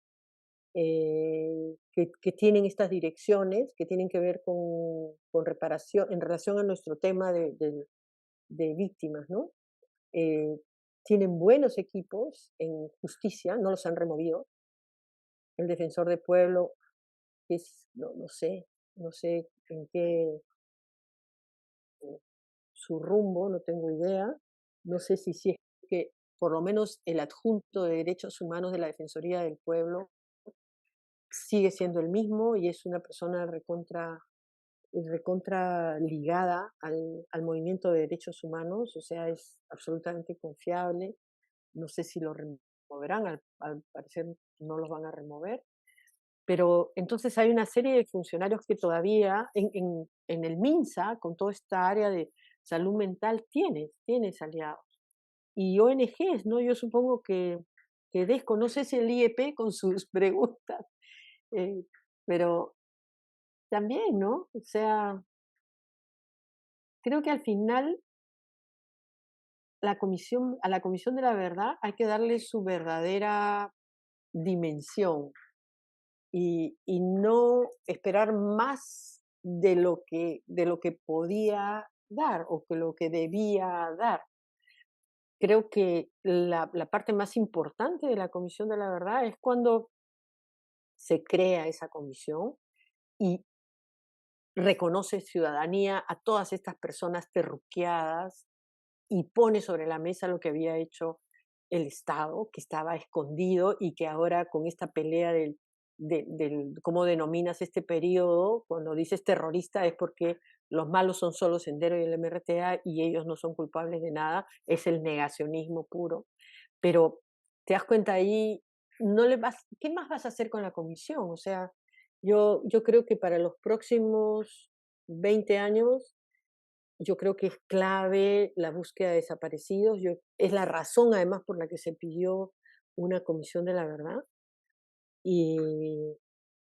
B: que tienen estas direcciones, que tienen que ver con reparación, en relación a nuestro tema de víctimas, ¿no? Tienen buenos equipos en justicia, no los han removido. El defensor del pueblo, no sé en qué su rumbo, no tengo idea. No sé si es que por lo menos el adjunto de derechos humanos de la Defensoría del Pueblo sigue siendo el mismo y es una persona recontra ligada al movimiento de derechos humanos, o sea, es absolutamente confiable. No sé si lo removerán, al parecer no los van a remover. Pero entonces hay una serie de funcionarios que todavía en el MINSA, con toda esta área de salud mental, tienes aliados. Y ONGs, ¿no? Yo supongo que DESCO, no sé si el IEP con sus preguntas, eh, pero también, ¿no? O sea, creo que al final a la Comisión de la Verdad hay que darle su verdadera dimensión y no esperar más de lo que podía dar o que lo que debía dar. Creo que la parte más importante de la Comisión de la Verdad es cuando se crea esa comisión y reconoce ciudadanía a todas estas personas terruqueadas y pone sobre la mesa lo que había hecho el Estado, que estaba escondido y que ahora con esta pelea ¿cómo denominas este periodo? Cuando dices terrorista es porque los malos son solo Sendero y el MRTA y ellos no son culpables de nada, es el negacionismo puro. Pero te das cuenta ahí, ¿qué más vas a hacer con la comisión? O sea, yo creo que para los próximos 20 años yo creo que es clave la búsqueda de desaparecidos. Es la razón, además, por la que se pidió una comisión de la verdad. Y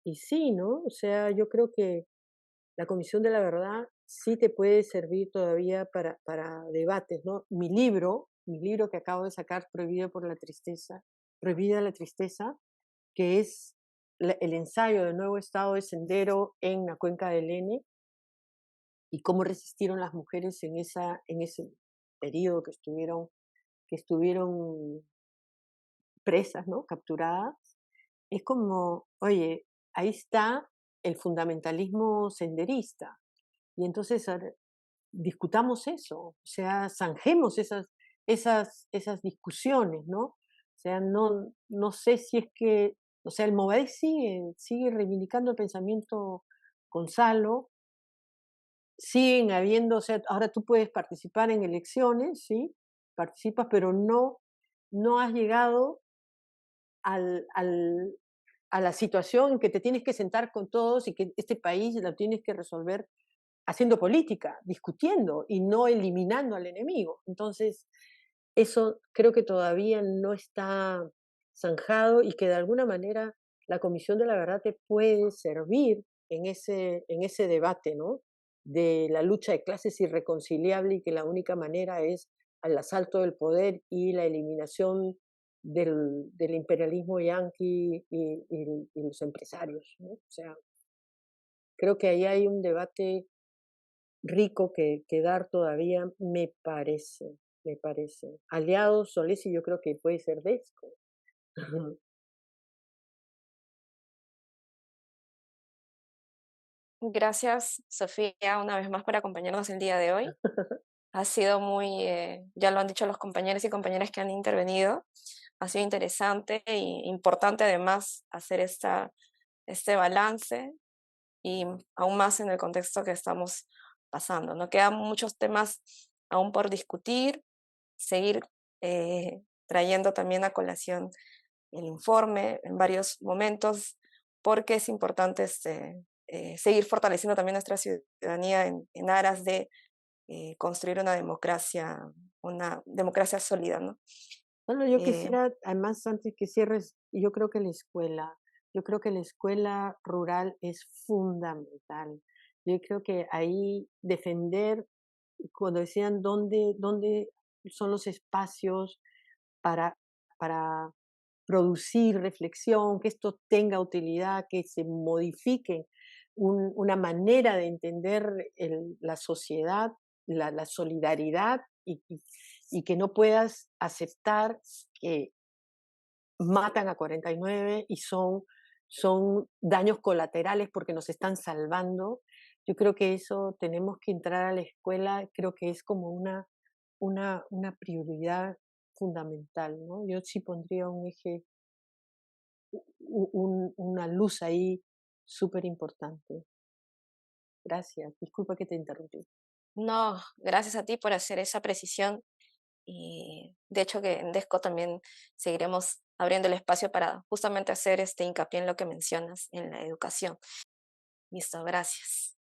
B: y sí, ¿no? O sea, yo creo que la Comisión de la Verdad sí te puede servir todavía para debates, ¿no? Mi libro que acabo de sacar, Prohibida la Tristeza, que es el ensayo del nuevo estado de Sendero en la cuenca del Ene y cómo resistieron las mujeres en ese periodo que estuvieron presas, ¿no? Capturadas. Es como, oye, ahí está el fundamentalismo senderista. Y entonces discutamos eso, o sea, zanjemos esas discusiones, ¿no? O sea, no sé si es que, o sea, el Movadef sigue reivindicando el pensamiento Gonzalo, siguen habiendo, o sea, ahora tú puedes participar en elecciones, ¿sí? Participas, pero no has llegado al a la situación en que te tienes que sentar con todos y que este país lo tienes que resolver haciendo política, discutiendo y no eliminando al enemigo. Entonces, eso creo que todavía no está zanjado y que de alguna manera la Comisión de la Verdad te puede servir en ese debate, ¿no? De la lucha de clases irreconciliable y que la única manera es al asalto del poder y la eliminación del imperialismo yanqui y los empresarios, ¿no? O sea, creo que ahí hay un debate rico que dar todavía, me parece. Aliados, Solés, y yo creo que puede ser Desco.
A: Gracias, Sofía, una vez más por acompañarnos el día de hoy. Ha sido muy, ya lo han dicho los compañeros y compañeras que han intervenido, ha sido interesante e importante además hacer este balance y aún más en el contexto que estamos pasando, ¿no? Quedan muchos temas aún por discutir, seguir trayendo también a colación el informe en varios momentos, porque es importante seguir fortaleciendo también nuestra ciudadanía en aras de construir una democracia sólida, ¿no?
B: Bueno, yo
A: Eh,
B: quisiera, además, antes que cierres, yo creo que la escuela rural es fundamental. Yo creo que ahí defender, cuando decían dónde son los espacios para, para producir reflexión, que esto tenga utilidad, que se modifique una manera de entender la sociedad, la solidaridad y que no puedas aceptar que matan a 49 y son daños colaterales porque nos están salvando. Yo creo que eso tenemos que entrar a la escuela, creo que es como una prioridad fundamental, ¿no? Yo sí pondría un eje, una luz ahí súper importante. Gracias, disculpa que te interrumpí.
A: no, gracias a ti por hacer esa precisión y de hecho que en DESCO también seguiremos abriendo el espacio para justamente hacer este hincapié en lo que mencionas, en la educación. Listo, gracias.